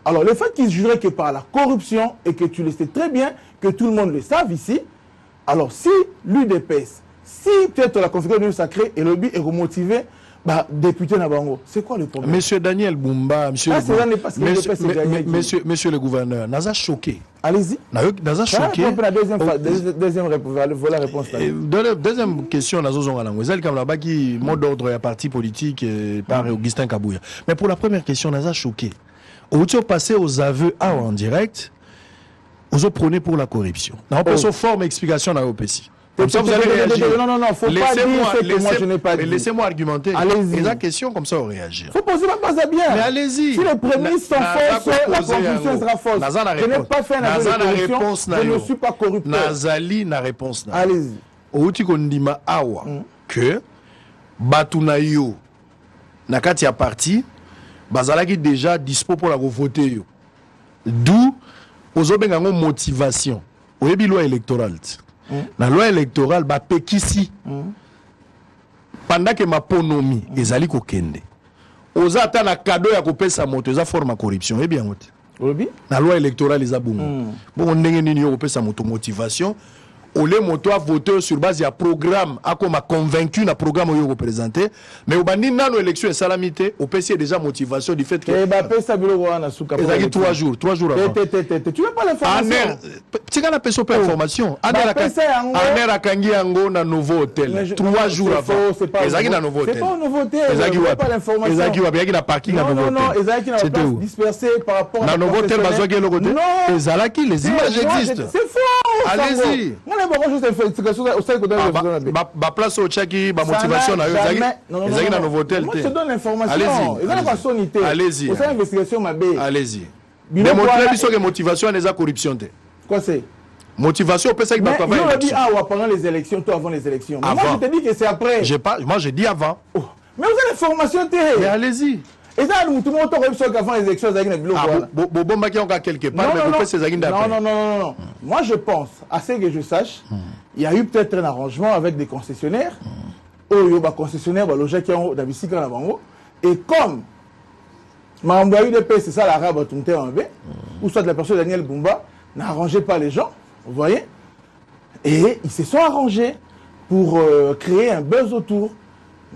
Alors, le fait qu'ils juraient que par la corruption, et que tu le sais très bien, que tout le monde le savent ici, alors si l'UDPS, si peut-être la configuration sacrée et le but est remotivé, député Nabango. C'est quoi le problème? Monsieur Daniel Bumba, monsieur le gouverneur, n'a pas choqué. Allez-y. N'a choqué. Deuxième réponse. Deuxième question, qui mot d'ordre à parti politique par Augustin Kabouya. Mais pour la première question, n'a pas choqué. Au lieu de passer aux aveux en direct, vous prenez pour la corruption. N'a pas forme explication dans l'OPC. Comme ça, vous allez réagir. Non, faut pas dire ce que moi je n'ai pas dit. Laissez-moi argumenter. Allez-y. Et la question, comme ça, on réagit. Faut poser pas ça bien. Mais allez-y. Si les prémices sont fausses, la conclusion sera fausse. Je n'ai pas fait un aveu de corruption. Je ne suis pas corrupteur. Nazali na réponse. Allez-y. Outi kondima awa que Batunayo nakati ya parti bazalaki déjà dispo pour la voter yo. D'où ozobenga ngo motivation. Oyebi loi électorale. La loi électorale ba pekisi pendant que ma ponomi ezali kokende oza ata na cadeau ya kopesa moto eza forme ya corruption et bien moto la loi électorale eza bongo bon ndenge nini yo kopesa moto motivation ole moto a voté sur base ya programme akoma convaincu na programme yo représenter mais obandi nano élection et salamité opesi déjà motivation du fait que pesa biloko wana suka ezaki 3 jours avant tu veux pas l'information tika na peso pas information aner akangi yango na nouveau hôtel 3 jours avant ezaki na nouveau hôtel c'est pas un nouveau hôtel ezaki pas l'information ezaki wabiyaki na parking na nouveau hôtel non ezaki na place dispersée par rapport na nouveau hôtel bazwaki eloko te ezalaki les images existent c'est faux allez-y ba place au Tchaki, ba motivation na yo ezaki na nouveau hôtel. Moi je te donne l'information. Allez-y. Allez-y. Démontrer biso que motivation n'est pas corruption. Quoi c'est? Motivation peut ça que on a dit pendant les élections, toi avant les élections. Mais moi je te dis que c'est après. Moi j'ai dit avant. Mais vous avez l'information mais allez-y. Et ça, tout le monde a avant les élections, quelque part, non. Moi, je pense, à ce que je sache, il y a eu peut-être un arrangement avec des concessionnaires. Il y a des concessionnaires, et comme c'est ça l'arabe, ou soit la personne Daniel Bumba n'arrangeait pas les gens, vous voyez, et ils se sont arrangés pour créer un buzz autour.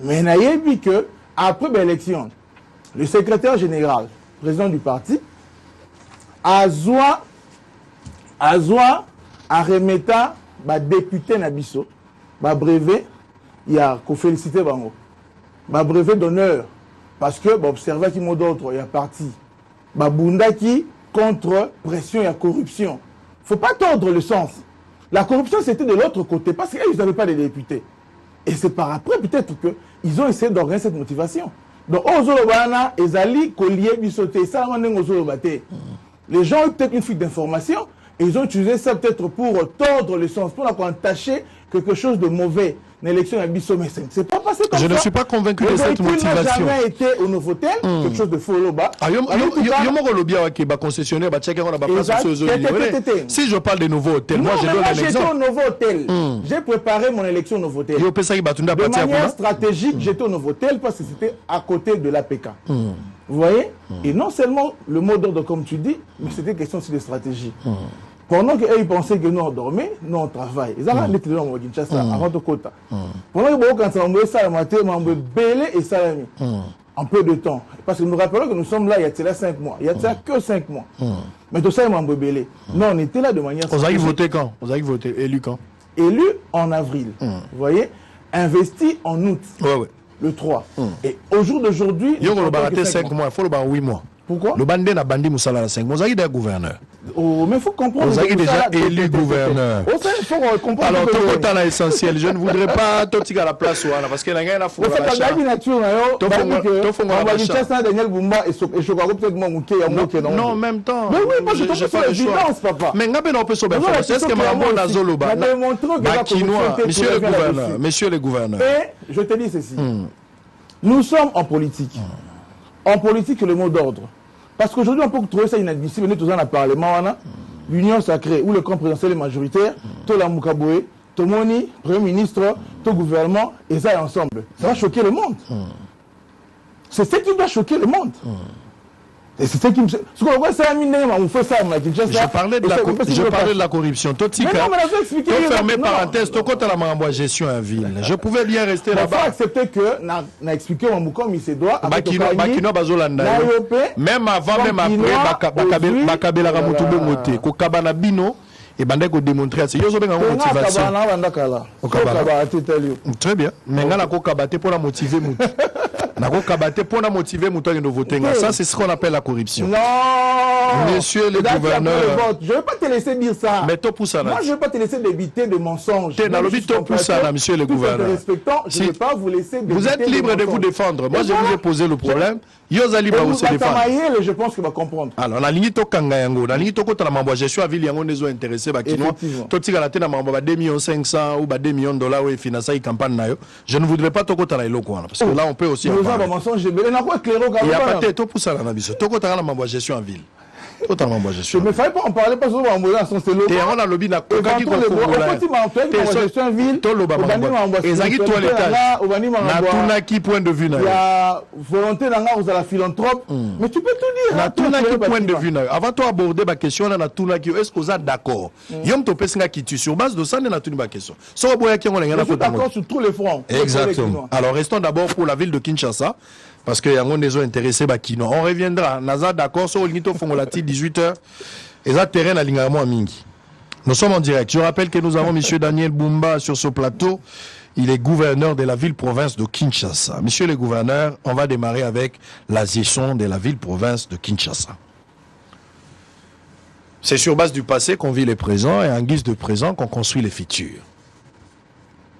Mais il y a vu que, après l'élection, le secrétaire général, président du parti, a remettre député Nabiso, brevet, il y a qu'au féliciter Bango, brevet d'honneur, parce que observer qui m'a d'autres, il y a parti, Bunda qui contre pression et corruption. Faut pas tordre le sens. La corruption c'était de l'autre côté, parce qu'ils n'avaient pas de députés. Et c'est par après peut-être qu'ils ont essayé d'organiser cette motivation. Donc, les gens ont peut-être une fuite d'information et ils ont utilisé ça peut-être pour tordre le sens, pour entacher quelque chose de mauvais. L'élection à Bissau, mais c'est pas passé comme ça. Je ne suis pas convaincu de cette motivation. n'a jamais été au Novotel, quelque chose de faux là-bas. Si je parle de nouveau hôtel, moi je donne un exemple. J'étais au nouveau hôtel. J'ai préparé mon élection au nouveau hôtel. De manière stratégique, j'étais au nouveau hôtel parce que c'était à côté de l'APK. Vous voyez? Et non seulement le mot d'ordre comme tu dis, mais c'était question aussi de stratégie. Pendant qu'ils pensaient que nous on dormait, nous on travaille. Ils ont été dans Kinshasa, avant de Kota. Pendant que quand on a ça le matin, on a belé et salami. En peu de temps. Parce que nous rappelons que nous sommes là il y a 5 mois. Il y a que 5 mois. Mais tout ça, ils m'ont belé. Non, on était là de manière... Vous avez voté quand? Vous avez voté, élu quand? Élu en avril. Vous voyez? Investi en août. Le 3. Et au jour d'aujourd'hui... Il y a 5 mois, il faut le bar 8 mois. Pourquoi? Le bandé n'a bandé Moussala 5 mois. Vous avez déjà gouverneur. Oh, mais il faut comprendre. Vous avez déjà élu gouverneur. Il faut comprendre. Alors, tout le temps est essentiel. Je ne voudrais pas tout à la place parce que la guerre a fait la nature. Non, en même temps. Mais oui, moi je te fais l'évidence, papa. Mais on peut sauver. Est-ce que Maman Nazoloba, monsieur le gouverneur. Et je te dis ceci. Nous sommes en politique. En politique, le mot d'ordre. Parce qu'aujourd'hui, on peut trouver ça inadmissible. Nous, tous dans le Parlement, l'union sacrée, où le camp présidentiel est majoritaire, tout la Moukaboué, tout le monde, Premier ministre, tout le gouvernement, et ça est ensemble. Ça va choquer le monde. C'est ce qui doit choquer le monde. Et c'est ce qui me... Je parlais de la corruption. Toi, fermé parenthèse, toi, quand la mambo gestion en ville, je pouvais bien rester là-bas. Il faut accepter que, n'a expliqué mon comme il se doit, même avant, même après, Bakabela Ramutumbe Moté, Kokabana Bino, et Bandeko démontrer, c'est une motivation. Très bien. Mais on a Kokabate pour la motiver. Pour la motiver, ça, c'est ce qu'on appelle la corruption. Non! Monsieur le gouverneur. Je ne vais pas te laisser dire ça. Mais toi, moi, je ne vais pas te laisser débiter de mensonges. Monsieur le gouverneur. Je ne vais pas vous laisser débiter. Vous êtes libre de vous défendre. Moi, je vous ai posé le problème. Yoza libre de se défendre. Je pense qu'il va comprendre. Alors, la ligne Tokangayango, la ligne Tokotala, je suis à Ville, Yango, les ont intéressés. Toti la tête, 2 millions 500 ou 2 millions de dollars, et financer une campagne. Je ne voudrais pas Tokotala Iloko, parce que là, on peut aussi. Il n'y a pas de tout pour ça, la Nabiso. Tokotala, la gestion en ville. Totalement moi gestion. Je ne fallait pas en parler parce qu'on a son stélo. Et on a lobby na koka qui ville. Ezaki toilettage. Na tuna qui point de vue na. Il y a volonté d'anga aux la philanthrope. Mais tu peux tout dire. Na tuna qui point de vue na. Avant toi aborder ma question na tuna qui est-ce qu'on est d'accord. Yom to pesinga qui tu sur base de ça na tuna ma question. So boya qui on a na d'accord sur tous les fronts. Exactement. Alors restons d'abord pour la ville de Kinshasa. Parce qu'il y a des gens intéressés par Kino. On reviendra. Naza d'accord sur le Nito Fongolati 18h. Et ça terrain à l'Ingaramo à Mingi. Nous sommes en direct. Je rappelle que nous avons M. Daniel Bumba sur ce plateau. Il est gouverneur de la ville-province de Kinshasa. Monsieur le gouverneur, on va démarrer avec la gestion de la ville-province de Kinshasa. C'est sur base du passé qu'on vit les présents et en guise de présent qu'on construit les futurs.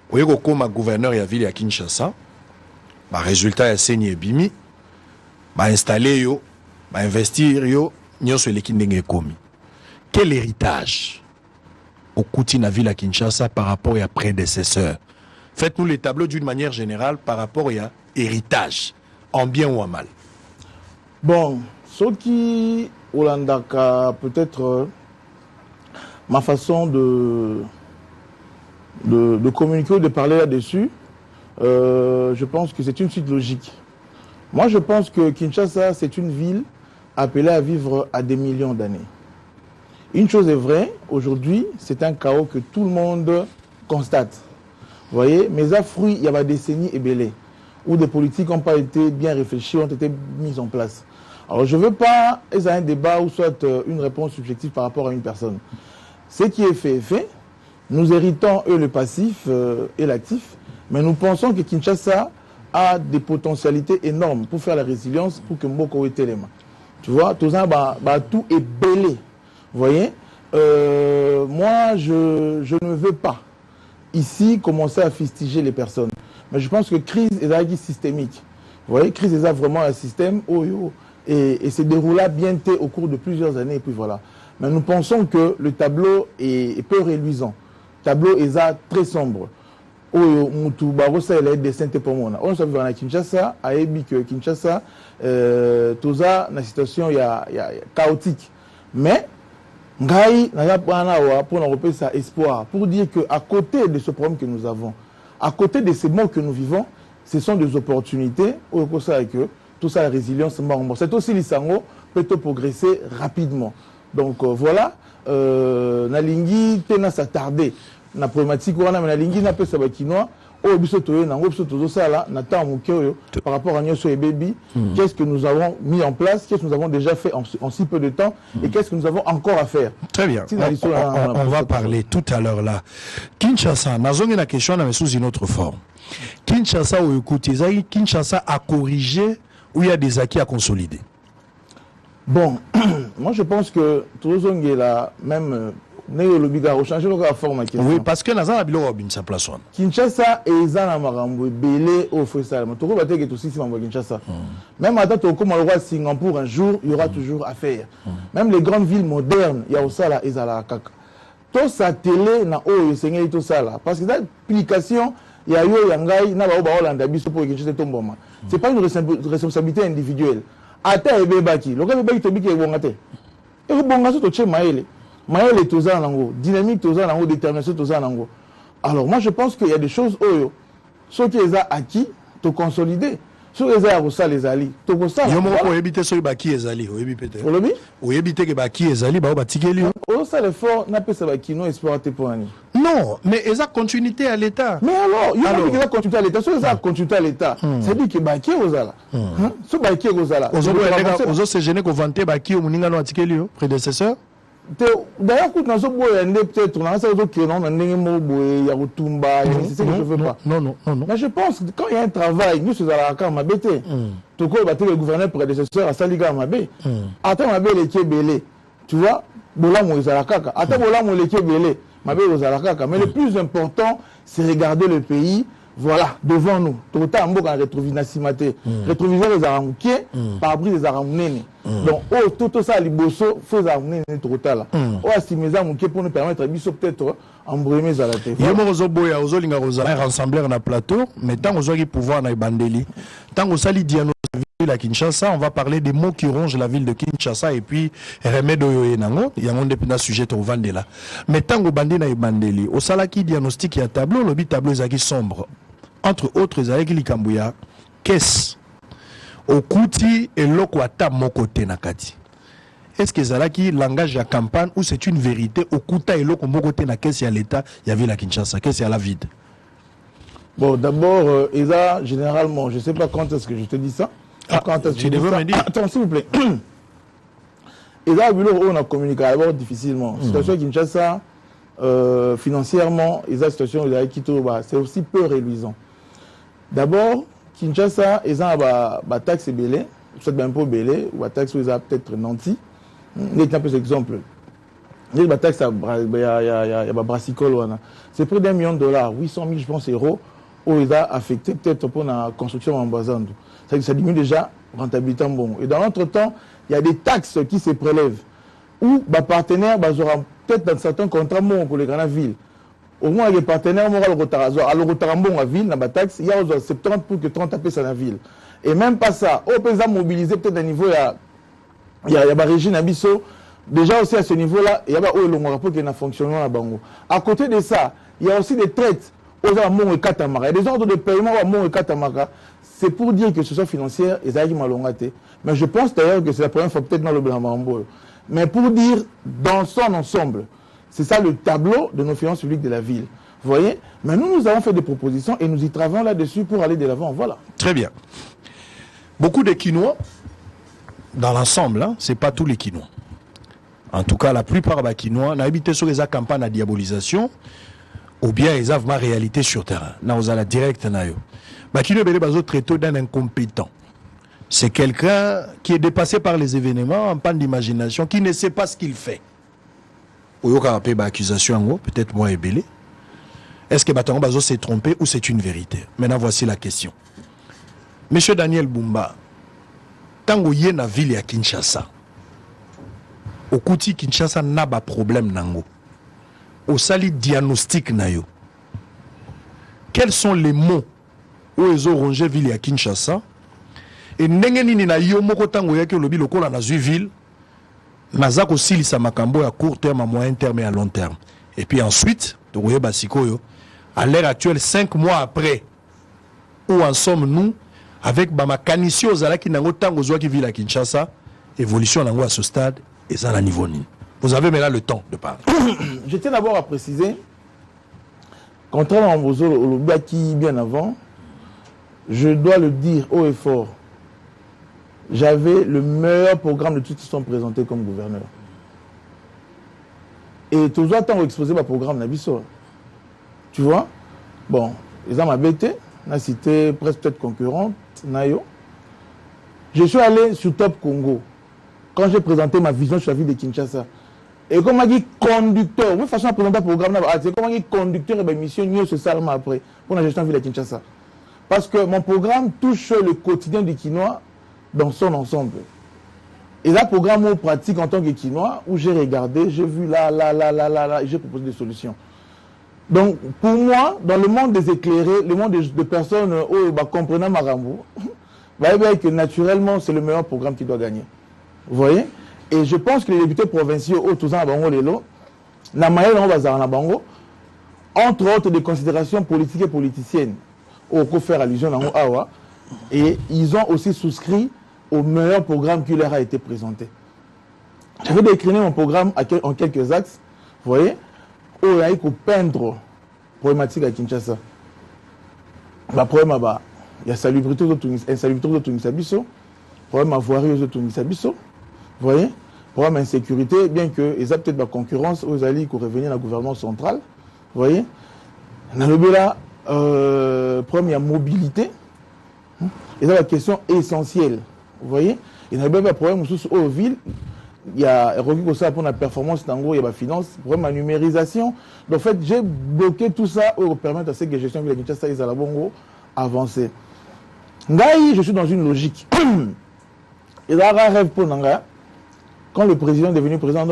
Vous voyez comme gouverneur de la ville à Kinshasa. Résultat c'est ni bimi installer yo investir yo nyonso eleki ndenge komi. Quel héritage au Koutina ville à Kinshasa par rapport à prédécesseurs? Faites-nous les tableaux d'une manière générale par rapport à héritage en bien ou en mal. Bon, ce qui Olandaka peut-être ma façon de communiquer ou de parler là-dessus. Je pense que c'est une suite logique. Moi, je pense que Kinshasa, c'est une ville appelée à vivre à des millions d'années. Une chose est vraie, aujourd'hui, c'est un chaos que tout le monde constate. Vous voyez, mais à fruit, il y a des décennies ébélées, où des politiques n'ont pas été bien réfléchies, ont été mises en place. Alors, je ne veux pas être un débat ou soit une réponse subjective par rapport à une personne. Ce qui est fait est fait. Nous héritons, eux, le passif et l'actif. Mais nous pensons que Kinshasa a des potentialités énormes pour faire la résilience, pour que Mboko ait téléma. Tu vois, tout ça, tout est belé. Vous voyez, moi, je ne veux pas ici commencer à fustiger les personnes. Mais je pense que crise est systémique. Vous voyez, crise est vraiment un système et se déroula bien au cours de plusieurs années. Et puis voilà. Mais nous pensons que le tableau est peu réluisant. Le tableau est très sombre. Mutu barosa il a dessin pour moi. On s'est vu à Kinshasa, à Ebi que Kinshasa, tout ça, la situation il y a chaotique. Mais ngai n'a pas pour nous repérer ça espoir, pour dire que à côté de ce problème que nous avons, à côté de ces mots que nous vivons, ce sont des opportunités. Au ça que tout ça la résilience, c'est aussi l'Isango peut progresser rapidement. Donc voilà, Nalingi tena s'attarder. Na problématique wana na lingi na pesa ba kinois o biso toyo na biso tozo sala na temps mokeyo par rapport à Nyoso et Baby, qu'est-ce que nous avons mis en place, qu'est-ce que nous avons déjà fait en si peu de temps et qu'est-ce que nous avons encore à faire. Très bien. On va parler tout à l'heure là. Kinshasa, nazongi na question na sous une autre forme. Kinshasa ou écoutez, Kinshasa a corrigé ou il y a des acquis à consolider. Bon, moi je pense que Tozongi là même oui, parce que Nazan a bilo Robin sa place. Kinshasa et Zana Marambo belé au Fessal. Toko va que aussi Kinshasa. Même à date comme le roi Singapour un jour, il y aura toujours à faire. Même les grandes villes modernes, il y a aussi là Ezala Kaka. Tout sa télé na o Seigneur tout ça là parce que cette application il y a yo yangai na ba Hollande biso pour Kinshasa tomboma. C'est pas une responsabilité individuelle. Ata ebebaki, le gars bebaki tobi ke bongate. Et bonga to che maele. Maël est toujours en ango, dynamique toujours en ango, détermination toujours en ango. Alors moi je pense qu'il y a des choses, ceux qui les ont acquis, te consolider. Sur les airs, ça les alliés. Tout ça. Il y a un peu éviter sur les baki ezali. Ou éviter que baki ezali, bah batikeli. Oh ça l'effort n'a pas ça baki non exploité pour année. Non, mais ils ont continuité à l'État. Mais alors, il y a qui ont continuité à l'État. Sur les airs continuité à l'État. C'est dit que baki ozala. Sur baki ozala. Ozo se gêner qu'on vantait baki au muninga no atikeli prédécesseur. D'ailleurs, quand nous avons peut-être on a ça aux qui on a il y a Rutumba, c'est ce que je veux pas. Non. Mais je pense que quand il y a un travail, nous sommes à la carte mabete. Tout quoi battre le gouverneur prédécesseur à Saliga mabé. Attends mabé les kebele. Tu vois, bola mo izala kaka. Attends bola mo les kebele. Mabé izala kaka. Mais le plus important, c'est regarder le pays. Voilà, devant nous. Tout le temps, on a rétroviseur simate. Rétroviseur les aramoukiers, pare-brise les aramounene. Donc, tout ça, les bossos, faut les aramounene tout le temps là. Si mes aramoukiers pour nous permettre, ils peut-être embrouiller à la tête. Il y a un boya, aux olinga rosa, rassembler un plateau, mais tant aux autres pouvoir na bandeli, tant aux sali diagnostic à Kinshasa, on va parler des mots qui rongent la ville de Kinshasa et puis remède au Yenango, il y a un des sujet au Vandela. Mais tant au bandé na bandeli, au salaki diagnostic il y a tableau, le tableau est sombre. Entre autres, avec Likambouya, qu'est-ce au Kouti et l'Okwata Mokote Nakati. Est-ce que Zalaki langage à campagne ou c'est une vérité au Kouta et l'Oko Mokote Nakati à l'État, il y avait la Kinshasa, qu'est-ce à la vide? Bon, d'abord, Eza, généralement, je ne sais pas quand est-ce que je te dis ça. Quand est-ce que tu devais me dire? Attends, s'il vous plaît. Eza, on a communiqué d'abord difficilement. Situation Kinshasa, financièrement, Eza, situation c'est aussi peu réluisant. D'abord, Kinshasa, ils ont une taxe belé, soit un peu belé, ou une taxe ils ont peut-être nanti. Il y a un peu d'exemple. Il y a une taxe, il y a brassicole. C'est près d'$1 million, 800 000, je pense, euros, où ils ont affecté peut-être pour la construction en Bazando. Ça diminue déjà rentabilité en bon. Et dans l'entretemps, il y a des taxes qui se prélèvent. Où les partenaires auront peut-être dans certains contrats pour les grandes villes. Au moins, les partenaires auront le retard. Alors, le retard en la ville, la taxe, il y a 70 pour que 30 appels à la ville. Et même pas ça. Au pays mobilisé peut-être à niveau, il y a la régie Nabiso. Déjà aussi à ce niveau-là, il y a le rapport qui est en fonctionnement à Bango. À côté de ça, il y a aussi des traites aux Amon et Katamara. Il y a des ordres de paiement à Amon et Katamara. C'est pour dire que ce soit financière, ils ont malongaté. Mais je pense d'ailleurs que c'est la première fois peut-être dans le Blanc-Mambo. Mais pour dire dans son ensemble, c'est ça le tableau de nos finances publiques de la ville. Vous voyez? Mais nous avons fait des propositions et nous y travaillons là-dessus pour aller de l'avant. Voilà. Très bien. Beaucoup de Quinois, dans l'ensemble, hein, ce n'est pas tous les Quinois. En tout cas, la plupart des Quinois n'ont habité sur les campagnes de diabolisation ou bien ils ont ma réalité sur terrain. Nous avons la directe. Les Quinois sont traités d'un incompétent. C'est quelqu'un qui est dépassé par les événements, en panne d'imagination, qui ne sait pas ce qu'il fait. Ou il y a accusation, peut-être moi et Belé. Est-ce que Batango Bazo s'est trompé ou c'est une vérité? Maintenant, voici la question. Monsieur Daniel Bumba, quand vous êtes dans la ville de Kinshasa, au Kouti Kinshasa n'a pas de problème. Au sali diagnostic, quels sont les mots où ils ont rongé la ville de Kinshasa? Et n'engeni na yo moko tango yake lobi lokola na zui ville nazako silisa makambo à court terme, à moyen terme et à long terme. Et puis ensuite, à l'heure actuelle, 5 mois après, où en sommes-nous avec Bamakanissi Ozalaki Nango Tango Zouaki Ville à Kinshasa, évolution à ce stade et ça à niveau ni. Vous avez maintenant le temps de parler. Je tiens d'abord à préciser, contrairement à Bozo qui bien avant, je dois le dire haut et fort, j'avais le meilleur programme de tous qui sont présentés comme gouverneur. Et toujours tant exposé le programme Nabiso. Tu vois? Bon, ils ont m'habité, on a cité presque peut-être concurrente, Nayo. Je suis allé sur Top Congo quand j'ai présenté ma vision sur la ville de Kinshasa. Et comme on dit conducteur, de façon à présenter le programme, c'est comme on dit conducteur et mission, nous ce salement après pour la gestion de la ville de Kinshasa. Parce que mon programme touche le quotidien du Quinois dans son ensemble. Et là, programme pratique en tant que Quinois, où j'ai regardé, j'ai vu là, j'ai proposé des solutions. Donc, pour moi, dans le monde des éclairés, le monde de personnes comprenant Marambo, vous voyez que naturellement, c'est le meilleur programme qui doit gagner. Vous voyez? Et je pense que les députés provinciaux, entre autres des considérations politiques et politiciennes, au faire allusion à Awa, Et ils ont aussi souscrit au meilleur programme qui leur a été présenté. Je vais décliner mon programme en quelques axes. Vous voyez, où il y a peindre problématique à Kinshasa. Le problème, il y a salubrité de Tunisia Bisso, problème voirie de Tunisia Bisso. Vous voyez, problème insécurité, bien que ils aient peut-être la concurrence aux alliés qui revenir à la gouvernement central. Vous voyez, dans le là, problème il y a mobilité. Et c'est la question essentielle. Vous voyez, il y a un problème aux villes. Il y a un pour la performance, il y a la finance, problème la numérisation. Donc, en fait, j'ai bloqué tout ça pour permettre à ce que la gestion de la Kinshasa et la Bongo avancer. Je suis dans une logique. Et là, un rêve pour Nanga. Quand le président est devenu président,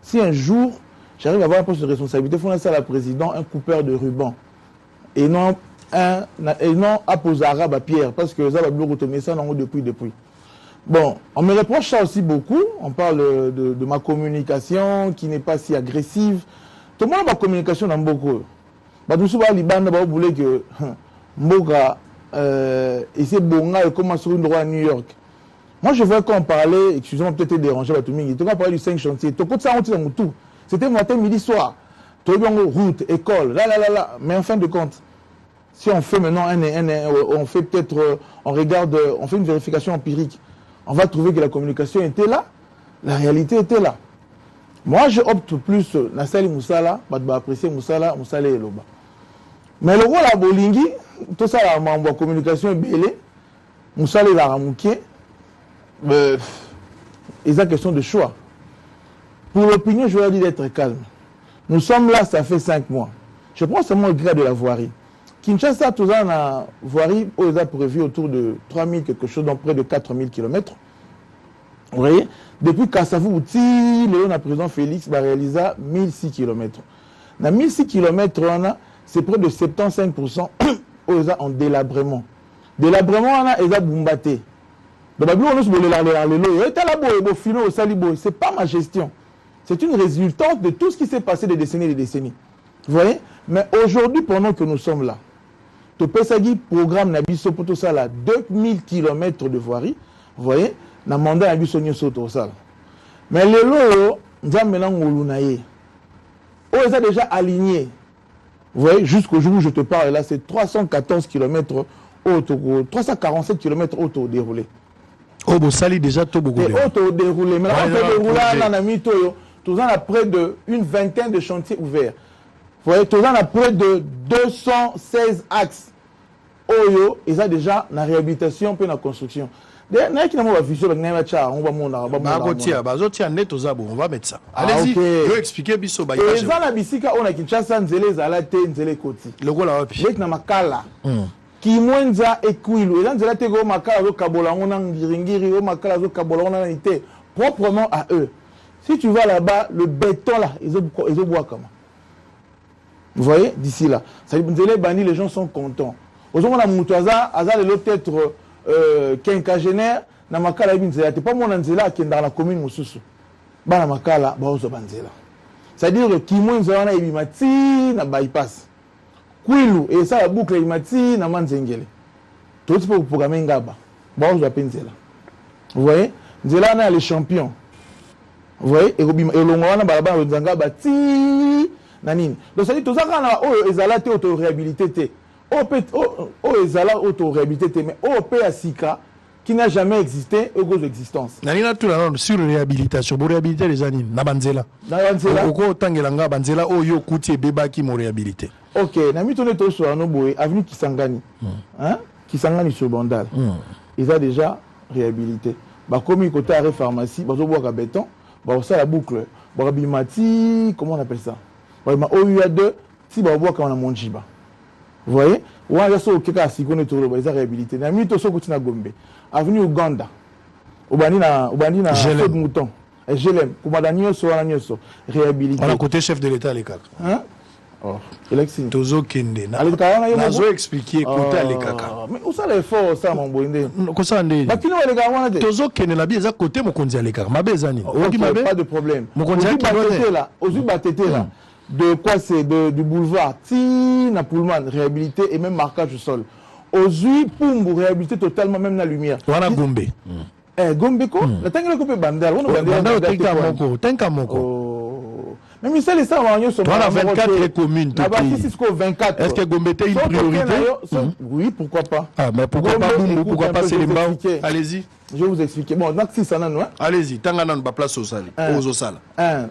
si un jour j'arrive à avoir un poste de responsabilité, il faut laisser à la présidente un coupeur de ruban. Et non apposer arabe à Pierre, parce que ça va bien retourner ça depuis. Bon, on me reproche ça aussi beaucoup. On parle de ma communication qui n'est pas si agressive. Tout le monde a ma communication dans beaucoup. Tout souvent, les bandes voulaient que Mboka et c'est bon, il commence sur une droite à New York. Moi, je vois qu'on parlait, excusez-moi, peut-être dérangé, on parlait du 5 chantiers. C'était matin, midi, soir. Route, école, là. Mais en fin de compte, si on fait maintenant on fait peut-être, on fait une vérification empirique. On va trouver que la communication était là, la réalité était là. Moi, je opte plus Nassali Moussala, apprécier Moussala et Loba. Mais le rôle à Bolingi, tout ça, la communication est belle, Moussala et la Ramouké, il y a question de choix. Pour l'opinion, je veux dire d'être calme. Nous sommes là, ça fait 5 mois. Je prends seulement le grade de la voirie. Kinshasa, tout ça, la voirie, ils ont prévu autour de 3000 quelque chose, donc près de 4000 km. Vous voyez, depuis Kassavou, le président Félix va réaliser 1006 km. Dans 1006 km, c'est près de 75% en délabrement. Délabrement, ils ont boumbaté. C'est pas ma gestion. C'est une résultante de tout ce qui s'est passé des décennies et des décennies. Vous voyez? Mais aujourd'hui, pendant que nous sommes là, Topesagi programme Nabiso pour tout ça là, 2000 km de voirie. Vous voyez? N'a mandat Nabiso Nyosoto ça. Mais les lots, nous avons maintenant ils ont déjà aligné. Vous voyez? Jusqu'au jour où je te parle là, c'est 314 km auto, 347 km auto déroulé. Oh, bon, ça déjà tout beaucoup. Auto déroulé. Mais auto déroulé, on a mis tout. Tout ça, on a près d'une vingtaine de chantiers ouverts. Vous voyez, tout ça, on a près de 216 axes. Oyo, ils ont déjà la réhabilitation et la construction. On va mettre ça. Allez-y, je vais expliquer. Et ça, la bisika, on a Kinshasa, Nzele, Zalate, Nzele, Koti. Le gros là, avec na makala. Kimwenza Ekwilu. Et là, Nzele, Tego, Makala, Kabola, on a Ngiringiri, Makala, Kabola, on a été proprement à eux. Si tu vas là-bas, le béton là, ils ont bois comment? Vous voyez, d'ici là. Ça dit, Nzele, Bani, les gens sont contents. Aujourd'hui, on a Moutaza, Azal est peut-être quinquagénaire, na makala Nzela. T'es pas mon Nzela qui est dans la commune Moussoussou. Bah, na makala, bah, on Nzela. C'est-à-dire que Kimwenza, on a Ibimati, na bypass. Kwilu, et ça, la boucle Ibimati, na Manzengele. Tout ce pour programmer Ngaba. Bah, on Nzela. Vous voyez, Nzela, on a les champions. Vous voyez, et l'ongwana, bah, on a Bati, nanine. Donc, ça dit, tout ça, on a, ezalate auto-réhabilité. Ezala auto-réhabilité, mais Asika, qui n'a jamais existé, au cause d'existence. Nanina tout là sur réhabilitation, pour réhabiliter les animes, na banzela. Oko tangelanga banzela oyo kuti beba qui mo réhabilité. Ok, nami tourné tout sur Anoboé, avenue Kisangani. Hein? Kisangani sur Bandal. Ils ont déjà réhabilité. Bah comme il côté arrêt pharmacie, bah boire à béton, bah ça la boucle. Bah bimati, comment on appelle ça? Bah OUA2, si bah boire quand on a mon jiba. Vous voyez? Ou on a ça au Keka si qu'on est tout le monde, ils ont réhabilité. Nami to so kuti na Gombe. Avenue Uganda. Obani na feu de mouton. Et je l'aime. Pour madame Nyoso, réhabilité. On a côté chef de l'État, les caca. Hein? Oh, Alexis. Tozo Kende. Nazo expliquer côté à l'Ekaka. Mais où ça l'effort, ça, mon boindé? Comment ça, Ndé? Tozo Kende, la bieza côté, mon conduit à l'Ekaka. Ma bezani. Pas de problème. Mon conduit à l'Ekaka. Ozu Batete là. De quoi c'est? Du boulevard. Tina Pullman, réhabilité et même marquage au sol. Ozui pour réhabiliter totalement même la lumière. Wana Gombe. Gombe ko la tanga ko pe bandal wono bandal tenka moko. Même ça les ça sont 24 communes tout pays. 24. Est-ce que Gombe est une priorité? Oui, pourquoi pas. Ah mais pourquoi pas Bumbu, pourquoi pas Selimba? Allez-y. Je vais vous expliquer. Bon, donc si ça n'a non. Allez-y, tangana ba place au sali, au sala.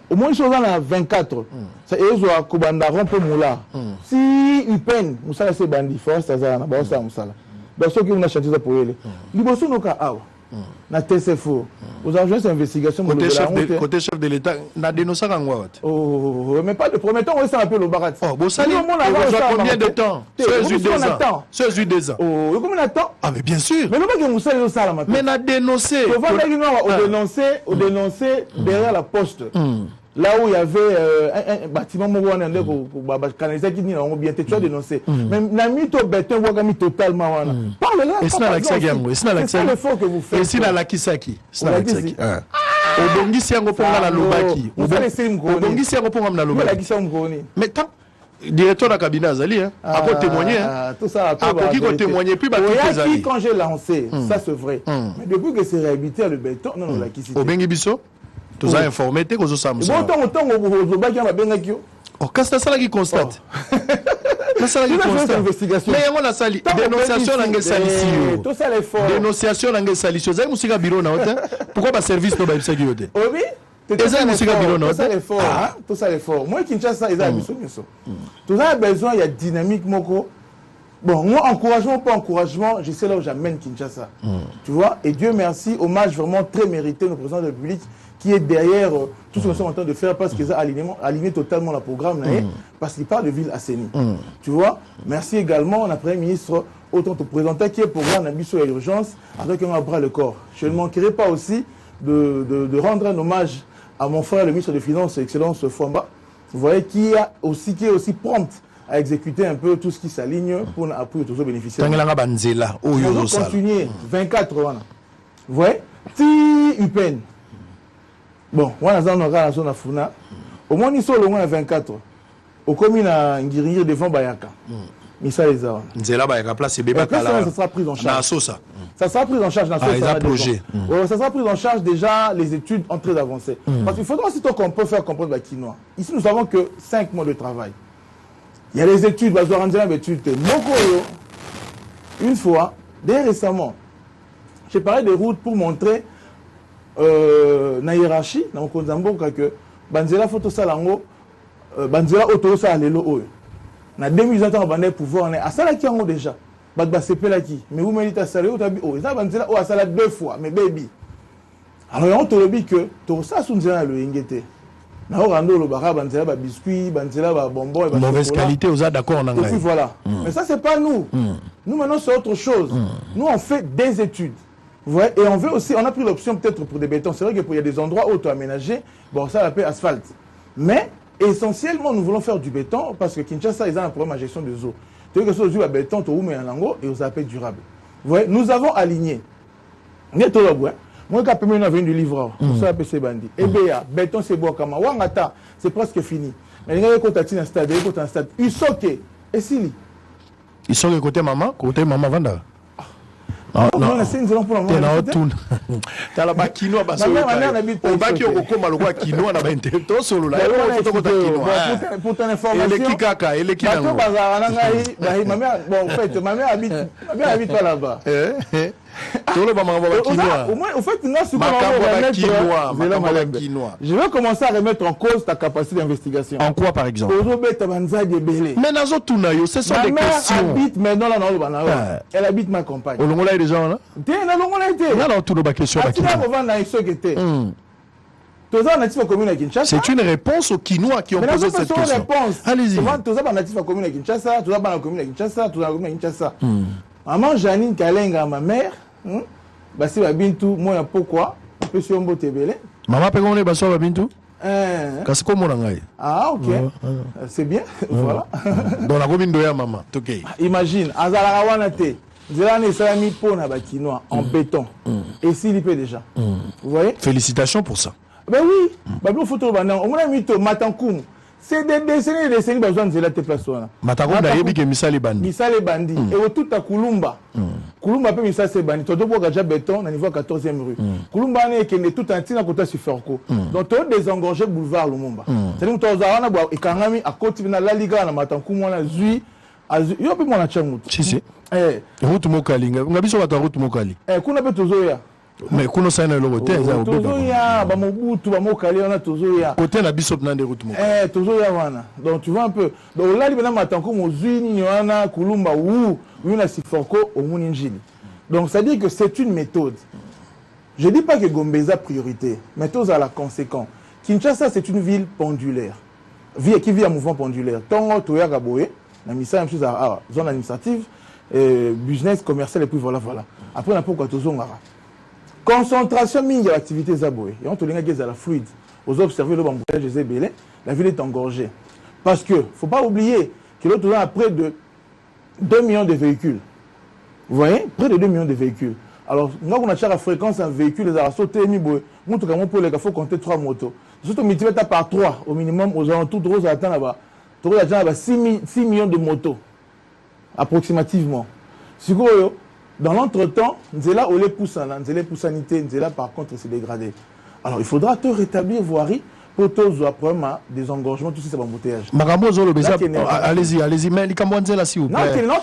Au moins chose on a 24. Ça ezo akobanda rompe moula. Si upen, musala se bandi force ça na ba ça musala. Donc ceux qui ont chanté ça pour elle. Liboso no ka awa. Na TCFO. Aux agents d'investigation côté chef de l'État na dénoncé ngwa. Oh, mais pas de promettant on ça un peu le barat. Oh, bon ça combien de temps? 2 ans. Oh, combien de temps? Ah mais bien sûr. Mais non pas que Moussa le ça là maintenant. Mais na dénoncé. On dénoncer derrière la poste. Là où il y avait un bâtiment canalisé qui n'a bien été dénoncé. Mais n'a mis au béton ou totalement. Parle là. Et c'est l'effort que vous faites. Et c'est la Kisaki. Obongisi yango ponga na lobaki. Obongisi yango ponga na lobaki. Mais tant directeur de la cabinet Azali a témoigné tout ça a témoigné puis quand j'ai lancé ça c'est vrai. Mais depuis que c'est réhabilité le béton non la Kisaki. Obengi biso tous a informé te kozo samsa. Autant oh quand ça qui constate. Ça qui constate investigation. Mais on a sali dénonciation na ngesalisi yo. Tout ça l'effort. Dénonciation na ngesalisi yo. Za musika bureau na hotel. Pourquoi pas service no ba bisaki yote? Oui. Tout ça l'effort. Moi Kinshasa ils a biso biso. Tout ça a besoin il y a dynamique moko. Bon, moi, encouragement, pas encouragement, je sais là où j'amène Kinshasa. Tu vois, et Dieu merci, hommage vraiment très mérité au président de la République qui est derrière tout ce que nous sommes en train de faire parce qu'ils ont aligné totalement le programme, parce qu'il parle de ville assainie. Tu vois, merci également à Premier ministre, autant te présenter qui est programme d'ambition et urgence avec un bras le corps. Je ne manquerai pas aussi de rendre un hommage à mon frère, le ministre des Finances, Excellence Fouamba, vous voyez, qui est aussi prompte à exécuter un peu tout ce qui s'aligne pour appuyer tous les bénéficiaires. On va continuer 24 ans. Vous voyez, ti upen. Bon, on a la zone à Funa. Au moins, ils sont au moins 24. Au commune à Ngiri devant Bayaka. Mais ça les a. Nzela Bayaka place et bébé Kala. Ça sera pris en charge. Ça sera pris en charge dans ce projet. Ça sera pris en charge déjà les études en très avancées. Parce qu'il faudra aussi qu'on peut faire comprendre le Kinois. Ici, nous savons que 5 mois de travail. Il y a les études, une fois, dès récemment, j'ai parlé des routes pour montrer na hiérarchie, dans le que Banzela photo salango, Banzela auto sa lelo oyo. Na 2020 on va pouvoir on est à ça là qui en déjà. Badba c'est là qui. Mais vous méditez ça là tabi oh, ça Banzela oh ça là 2 fois mais baby. Alors on te le dit que tout ça sous Nzela le ingete. Na orando le bara Banzela ba biscuit, Banzela ba bonbon et ba mauvaise qualité aux d'accord en anglais. Voilà. Mais ça c'est pas nous. Nous maintenant c'est autre chose. Nous on fait des études. Ouais, et on veut aussi, on a pris l'option peut-être pour des bétons. C'est vrai qu'il y a des endroits auto-aménagés, bon, ça l'appelle asphalte. Mais essentiellement, nous voulons faire du béton parce que Kinshasa, ils ont un problème à gestion des eaux. Tu veux que ce soit du béton, tu as un lango et vous appelez durable. Vous voyez, nous avons aligné. Moi, quand on vient du livreur, ça appelle ces bandits. Et bien, béton, c'est bon comme Wangata, c'est presque fini. Mais il y a un stade, il y a un stade. Ils sont et si ils sont côté maman Vanda. Non, c'est une zone pour la maman. T'as la bakinoa parce que on va qui au coma le roi kinoa na bento solo là. Pour ton information. Et les kikaka et les kinango. Bon, en fait, ma mère habite pas là-bas. Tout le monde va quinoa. Au moins, au fait, je vais commencer à remettre en cause ta capacité d'investigation. En quoi, par exemple? Mais nazo tunayo, ce sont des questions. Ma mère habite maintenant là dans elle habite ma campagne. Olongola est déjà là? T'es Olongola était. Non, tout le bas question. C'est une réponse aux Kinois qui ont posé cette question. Allez-y. Kinshasa. Maman Janine Kalenga, ma mère, Bassi Babintou, moi, pourquoi? Monsieur Ombo Tebele. Maman, comment on est Basso Babintou? Qu'est-ce qu'on a? Ah, ok. C'est bien. Voilà. Dans la commune de maman. Imagine, Azara Wanate, Zélane Salami Pona Bakinois en béton. Et s'il y peut déjà. Vous voyez? Félicitations pour ça. Ben oui. Babou Photo Banan, on a mis Matankoum. C'est des décennies, besoin de la place. Matako d'ailleurs que Misali Bandi. Misali Bandi. Et tout à Kulumba. Kulumba peut Misali Bandi. Tout le déjà béton, au niveau 14e rue. Kulumba n'est que tout entier à côté de Ferco. Donc, tu as désengorgé boulevard Lumumba. C'est-à-dire que tu as et Kangami à côté de la Liga, à Matankou, on a Zui. Il y a un peu moins de chamou. Si, si. Route Mokali. On a besoin de route Mokali. Qu'on a toujours ya. Mais qu'on a ça dans le hôtel, ça toujours ya, ba Mobutu, ba Mokali, on a toujours ya. Côté la bisop dans des routes Mokali. Toujours ya wana. Donc tu vois un peu. Donc là, il y a Matankou, Mozui, Yohana, Kulumba, ou Yuna Siforko, au Mouninjili. Donc ça dit que c'est une méthode. Je ne dis pas que Gombeza priorité, mais tous à la conséquence. Kinshasa, c'est une ville pendulaire. Qui vit en mouvement pendulaire. Tongo, Toya, Gaboé, la mission, même chose à zone administrative, business, commercial, et puis voilà. Après, on a pourquoi tous on concentration mingi de l'activité Zaboé. Et on te dit que la fluide. Vous observez le bambouillage des ébélés, la ville est engorgée. Parce que, il ne faut pas oublier que l'autre a près de 2 millions de véhicules. Vous voyez? Près de 2 millions de véhicules. Alors, nous, on a la fréquence un véhicule, les arrêts sautés, il faut compter 3 motos. Surtout, multiplié par 3 au minimum, aux alentours de Rose à là-bas. Tu as 6 millions de motos, approximativement. Dans l'entretemps, Nzela Olé Poussana, Nzela Poussanité, Nzela par contre s'est dégradé. Alors, il faudra te rétablir voirie pour tous les problèmes des engorgements, tout ça, c'est l'embouteillage. Allez-y, mais les Cambouanzela, s'il vous plaît. Non,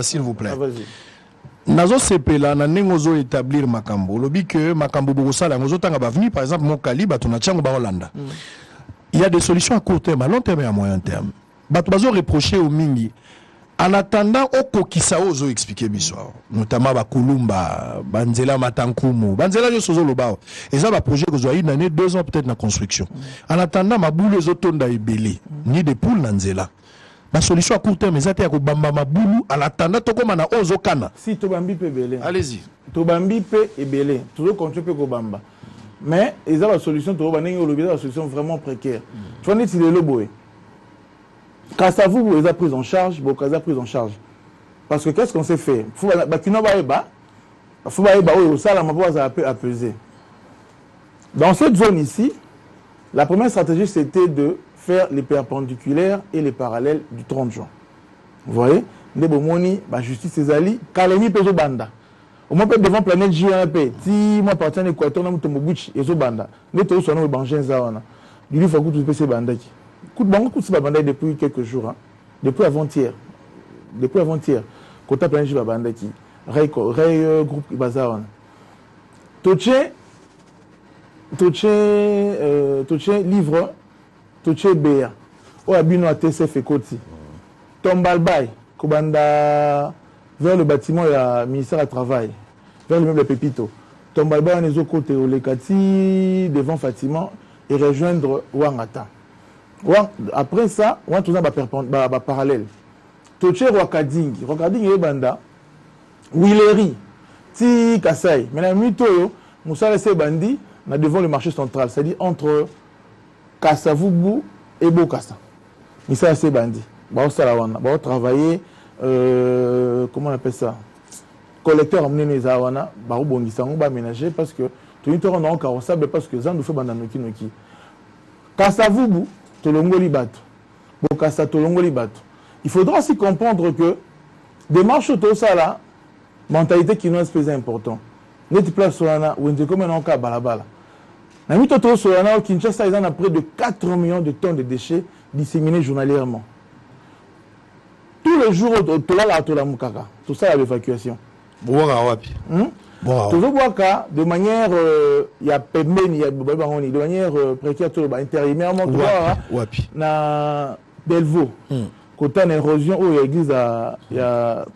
s'il vous plaît. Nazo sepela na nengozo établir makambo lobi que makambo bokosala ngozo tanga baveni par exemple Mokali bato na tchango ba Hollanda. Il y a des solutions à court terme, à long terme et à moyen terme. Bato bazo reprocher au mingi en attendant okokisa ozo expliquer biswa notamment ba Kulumba banzela matankumu banzela yo sozo lobao et ça va projet que une année 2 ans peut-être na construction. En attendant maboule les otonda ebele ni de poule na nzela. La solution à court terme, c'est que Bamba Maboulou, à l'attendant, tu comme on Ozo Kana. Si Tobambi peut belé. Allez-y. Tobambi peut et belé. Toujours contre peut Bamba. Mais ils ont la solution, la solution vraiment précaire. Tu vois, c'est le loboé. Kassavou, ils ont pris en charge, Bokaza pris en charge. Parce que qu'est-ce qu'on s'est fait? Faut apaiser. Dans cette zone ici, la première stratégie, c'était de faire les perpendiculaires et les parallèles du 30 juin. Vous voyez? Ndebomoni, justice Ezali, Kalemi Pezo Banda. Au moins, devant planète JMP, si moi appartiens à l'Équateur, on a Mutomobouch et Zobanda. Nous tous sommes Bangin Zawana. Du livre, il faut que tu Banda. Coup de banque, coup de Banda depuis quelques jours. Depuis avant-hier. Quand tu as planète Banda qui. Ray groupe Bazawana. Toche livre. Toche Béa, ou Abino à TCF et Koti. Tombalbaï, Kobanda, vers le bâtiment, il y a le ministère du Travail, vers le meuble Pépito. Tombalbaï, on est au côté, au Lekati, devant Fatima, et rejoindre Ouangata. Après ça, on a tout ça parallèle. Toche Wakading, il y a Banda, Willery, Ti Kassai. Maintenant, Mutoyo, Moussa Lessé Bandi, devant le marché central, c'est-à-dire entre Kassavubu et Bokassa. Mais ça, c'est bandit. On va travailler, comment on appelle ça? Collecteur amené les Awana, on va aménager parce que tout le monde est en carrossable parce que Zan nous fait bandanoki noki. Kassavubu, Tolongoli Bato. Bokassa, Tolongoli Bato. Il faudra aussi comprendre que des marches autour ça là, mentalité qui nous est important. Notre place sur la où on est comme un cas balabala. Au Kinshasa, ils ont près de 4 millions de tonnes de déchets disséminés journalièrement. Tous les jours, tout ça, l'évacuation. De manière, il y a de manière précaire, intérimairement, na Belvaux, côté d'érosion, où il y a l'église, il y a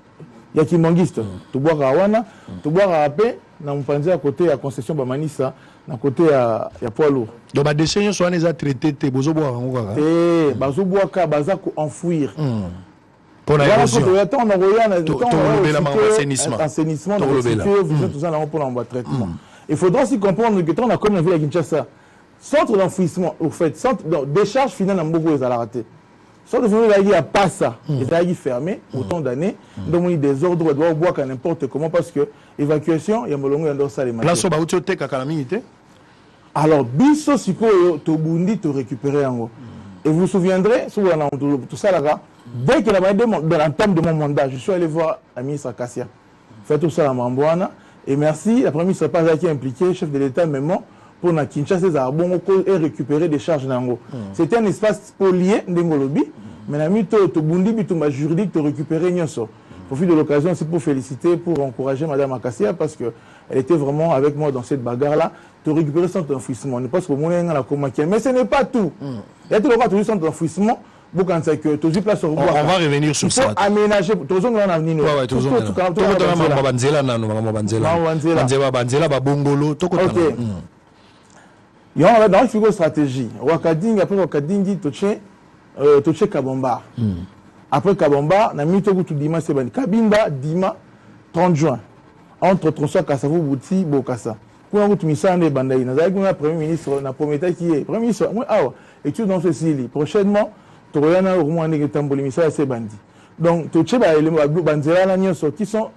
Kimangiste. Tu bois à Wana, tu bois à Apé, dans mon à côté, à concession Bamanissa. À côté, il y a poids lourd. Donc, les déchets sont traités, ils sont enfouir. Pour l'assainissement. Il faudra aussi comprendre que quand on a comme la ville à Kinshasa, centre d'enfouissement, au fait, décharge finale en Bogo, ils ont raté. Centre d'enfouissement, il n'y a pas ça. Ils ont fermé autant d'années. Donc, il y a des ordres, il doit boire n'importe comment parce que l'évacuation, il y a molongo, il y a ça les matières. Là, on va où tu es à Calamité? Alors, biso sikoyo, to bundi, to récupérer en haut. Et vous vous souviendrez, tout ça là, dès que dans l'entame de mon mandat, je suis allé voir la ministre Kassia. Fait tout ça à Mambouana. Et merci, la première ministre pas qui est impliquée, chef de l'État, même pour na Kinshasa et récupérer des charges nango. C'était un espace polié d'Engolobi, mais na mito to bundi bitu ma juridique to récupérer nyoso. Profite de l'occasion, c'est pour féliciter, pour encourager Madame Akassia parce que elle était vraiment avec moi dans cette bagarre-là. De récupérer son enfouissement. Ne pas que mon mais ce n'est pas tout. Il y a toujours son enfouissement. On va revenir sur ça. Aménager. Il y a une stratégie. Wakading, après Wakading, Toche Kabomba. Après Kabomba, na mito kutu Dima Sebani. Kabinda, Dima, 30 juin. Entre Tronsoa Kassavou, Bouti, Bokassa. Pour un autre mission de Bandaï, nous avons un premier ministre, na Prometa qui est premier ministre. Et tu dans ce style. Prochainement, tu reviens au moins des tamboli ministère ces bandits. Donc, tu sais les banzela là qui sont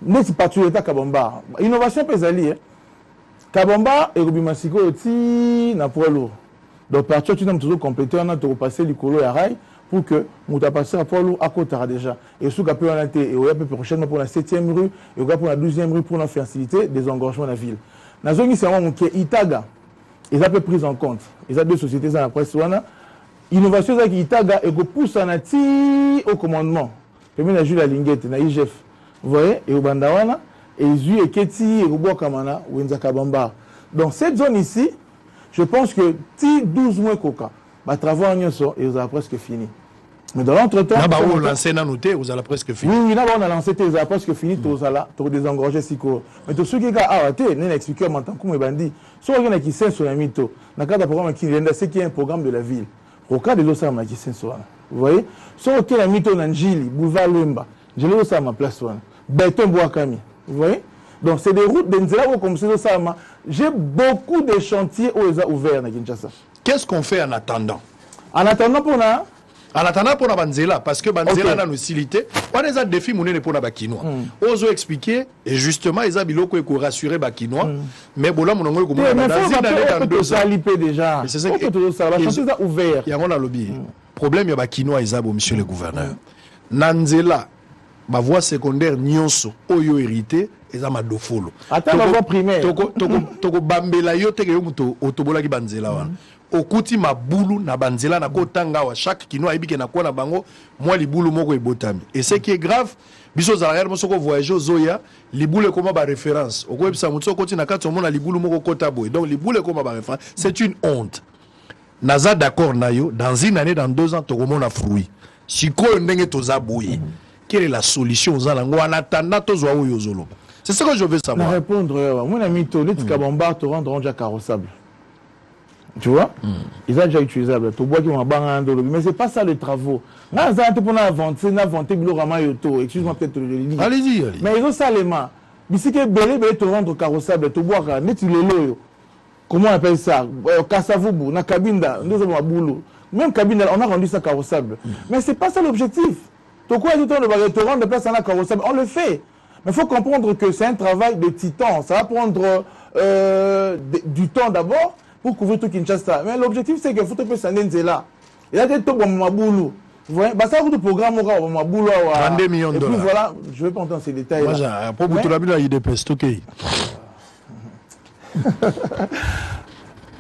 n'est pas tout l'état Kabomba. Innovation pesali. Kabomba et Rubimasiko aussi na pour lourd. Donc, partir tu n'as toujours complété on a te repasser du colo à rail pour que nous t'a passé à pour lourd à côté déjà. Et sous capé on a été et on a prochainement pour la 7e rue et on va pour la 12e rue pour la faciliter des engorgements de la ville. Dans zone c'est vraiment que Itaga ils ont pris en compte. Ils ont deux sociétés dans la presse wana innovation qui Itaga et go pousse en ati au commandement. Premier la Jules Lingette na IGF. Vous voyez et au Bandawana et Zu et Keti et Rubo Kamana ou Nzakabamba. Donc cette zone ici, je pense que 12 mois coca, bah travaux en Nyoso et vous avez presque fini. Mais dans l'entretemps, vous lancez dans noté, vous avez presque fini. Oui, là on a lancé, vous avez presque fini, vous avez désengorgé Siko. Mais tout ce qui est arrêté, n'est expliqué en tant que bandit. Si on a qui s'est sur la mytho, dans le cadre d'un programme qui vient c'est qui est un programme de la ville. Au cas de l'Osama qui s'est sur vous voyez, si on a la mytho Nanjili, boulevard Lemba, je l'ai aussi à ma place. Béton Boakami. Vous voyez? Donc c'est des routes d'Enzela comme c'est Osama. J'ai beaucoup de chantiers où ils ont ouvert à Kinshasa. Qu'est-ce qu'on fait en attendant? En attendant pour la Banzela, parce que Banzela n'a facilité. On a des défis pour la Bakinois. Ose expliquer, et justement, ils ont biloko pour rassurer Bakinois. Mais bon, là, mon ongle, comme on peut s'aliper déjà. C'est ça que ça a ouvert. Il y a un lobby. Problème, il y a Bakinois, ils ont, monsieur le gouverneur. Nanzela, ma voie secondaire, Nyonso, Oyo hérité, ils ont ma dofolo. Attends, ma voie primaire. Toko Bambela, yo teke yo muto, otobola ki Banzela. Okuti mabulu na banzela na kotanga wa chaque kino aibike na kona bango moi libulu moko ebotami et ce qui est grave biso za réellement soko voyager zoya libulu comme ba référence oko ebisa mutso koti na kati omona libulu moko kota boy donc libulu comme ba référence c'est une honte naza d'accord na yo dans une année dans 2 ans tokomona fruit siko ndenge toza boye quelle est la solution aux alango en attendant tozwa oyo zolo c'est ce que je veux savoir. Na répondre mon ami Tolé Kabamba te rendre déjà carrossable. Tu vois, ils ont déjà utilisable. Mais c'est pas ça les travaux. Là, ils ont pour inventer, excuse-moi peut-être de le dire. Allez-y. Mais ils ont ça les mains. Mais si tu es te rendre carrossable, te boire, comment on appelle ça? Kassavubu, na Kabinda, nous avons un boulot. Même Kabinda, on a rendu ça carrossable. Mais c'est pas ça l'objectif. Pourquoi ils ont te rendre de place à la carrossable? On le fait. Mais il faut comprendre que c'est un travail de titan. Ça va prendre du temps d'abord. Pour couvrir tout Kinshasa. Mais l'objectif, c'est que faut que ça n'ait là. Il y a des taux pour Maboulou. Vous voyez, bah ça, le programme au Maboulou. 32 millions de dollars. Voilà, je vais pas entendre ces détails. Moi, j'ai pour tout la ville, il est ok.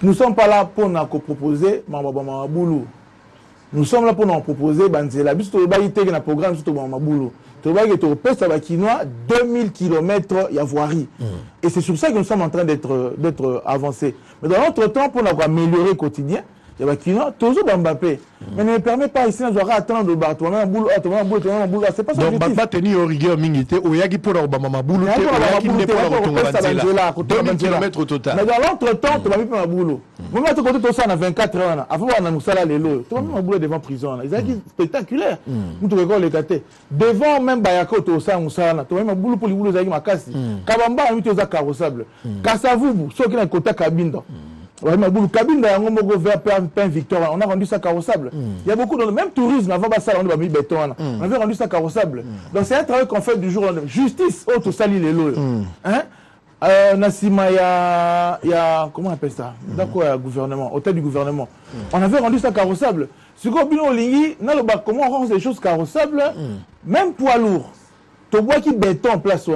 Nous ne sommes pas là pour nous proposer Maboulou. Nous sommes là pour nous proposer Banzela. Bis to ba yité na programme surtout Maboulou. Tu vois que tu repères ça va Kinois 2000 km y a voirie. Et c'est sur ça que nous sommes en train d'être avancés. Mais dans l'autre temps, pour nous améliorer au quotidien, il y a Kinois toujours dans Mbappé. Mais ne permet pas ici de attendre le bar. Tu vois un boulot, c'est pas ça. Donc Mbappé tenir au rigueur mingité au yagi pour Obama boulot, qui n'est pas dans 2000 km au total. Mais dans l'autre temps, tu vas mis un boulot. Moi, tu côté tout ça on a 24 heures. Avant on a nous ça les lots. Tu vas mettre un boulot devant prison. Ils ont spectaculaire. Nous te regarde les catés. Devant même Bayako to ça musala. Tu vas mettre un boulot pour les boulots zaki makasi. Kabamba a mis aux carrossable. Kassavubu, ceux qui ont côté Kabinda. Ouais, mais Kabinda a un vers Pain Victor. On a rendu ça carrossable. Il y a beaucoup de même tourisme avant ça on a mis béton. On avait rendu ça carrossable. Donc c'est un travail qu'on fait du jour au lendemain. Justice, autre sali les lots. Hein? Nassima, il y a, comment on appelle ça? D'accord, il y a gouvernement, hôtel du gouvernement. On avait rendu ça carrossable. Ce qu'on a dit, comment on rend ces choses carrossables, même poids lourd. Tu vois qui béton en place.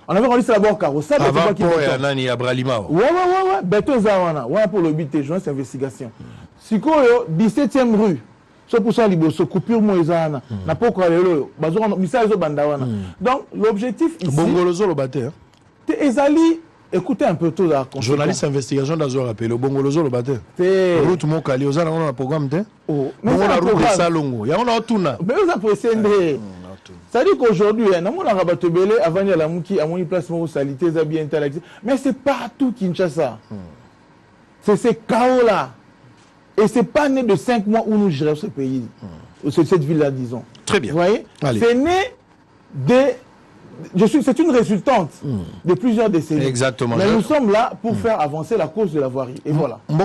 On avait rendu ça d'abord carrossable. Avant, il y a Bralima. Ouais. Béton, pour le but de joindre cette investigation. Si quoi, 17e rue. C'est pour ça que coupure moïsana n'a pas encore donc l'objectif ici Bongolozo le batteur. Ezali, écoutez un peu tout là. Journaliste investigation d'Azor rappelé le Bongolozo le batteur. Route mon Kali aux on a un programme de. Mais on a route de Salongo. Il y a on a tout là. Mais vous appréciez. Ça dit qu'aujourd'hui, on a rabattu belé avant il y a la mouki à mon place mon salité bien intellect. Mais c'est partout Kinshasa. C'est ces chaos là. Et ce n'est pas né de 5 mois où nous gérons ce pays, cette ville-là, disons. Très bien. Vous voyez? C'est né c'est une résultante de plusieurs décennies. Exactement. Mais nous sommes là pour faire avancer la cause de la voirie. Et voilà. Il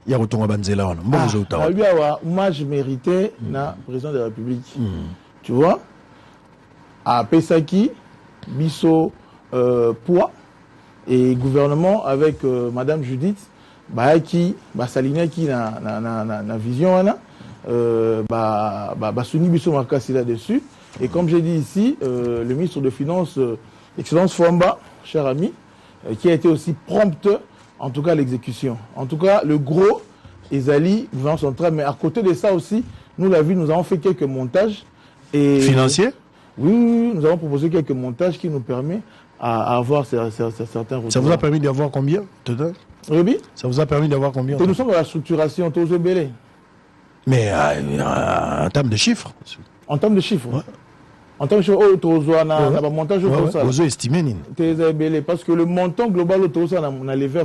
y a retour à Banzela. Il y a un hommage mérité na président de la République. Tu vois? À Pesaki, Bisso, Poua, et gouvernement avec Madame Judith. Qui s'aligne qui na vision Souni Bisso Makassi là-dessus. Et comme j'ai dit ici, le ministre de Finances, Excellence Fwamba, cher ami, qui a été aussi prompte, en tout cas à l'exécution. En tout cas, le gros, Ezali, gouvernement central, mais à côté de ça aussi, nous avons fait quelques montages. Financiers? Oui, nous avons proposé quelques montages qui nous permettent à avoir certains retours. Ça vous a permis d'avoir combien? Oui. Ça vous a permis d'avoir combien? Nous sommes dans la structuration, mais en termes de chiffres? En termes de chiffres, ouais. En termes de chiffres, montage vous estimez parce que le montant global on a levé à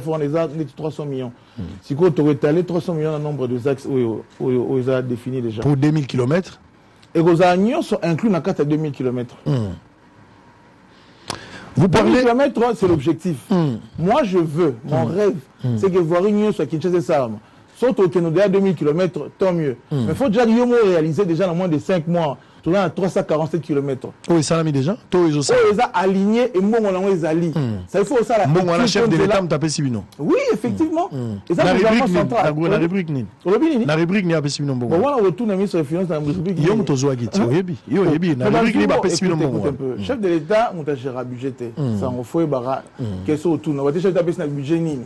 300 millions. Si vous avez étalé 300 millions dans le nombre de axes où ils ont défini déjà. Pour 2000 km? Et vos agneaux sont inclus dans la carte à 2000 km. Vous parlez... 2000 km, c'est l'objectif. Moi, je veux, mon rêve, c'est que voir une union sur Kinshasa Salama. Sauf que nous à 2000 km, tant mieux. Mais il faut déjà réaliser déjà dans moins de 5 mois. Tout là à 347 km. Oui, ça l'a mis déjà. Ils ont aligné et moi, on les allie. Ça il faut ça. Bon, on a chef de l'État, me taper Sibino. Oui, effectivement. Et ça, la rubrique ni. La rubrique ni taper Sibino. Bon, on retourne à ministre de Finances dans la rubrique. Il y a un tozo à Giti. La rubrique ni taper Sibino. Chef de l'État, on t'a géré budgété. Ça on faut bara. Qu'est-ce au tout. On va chef taper sur budget ni.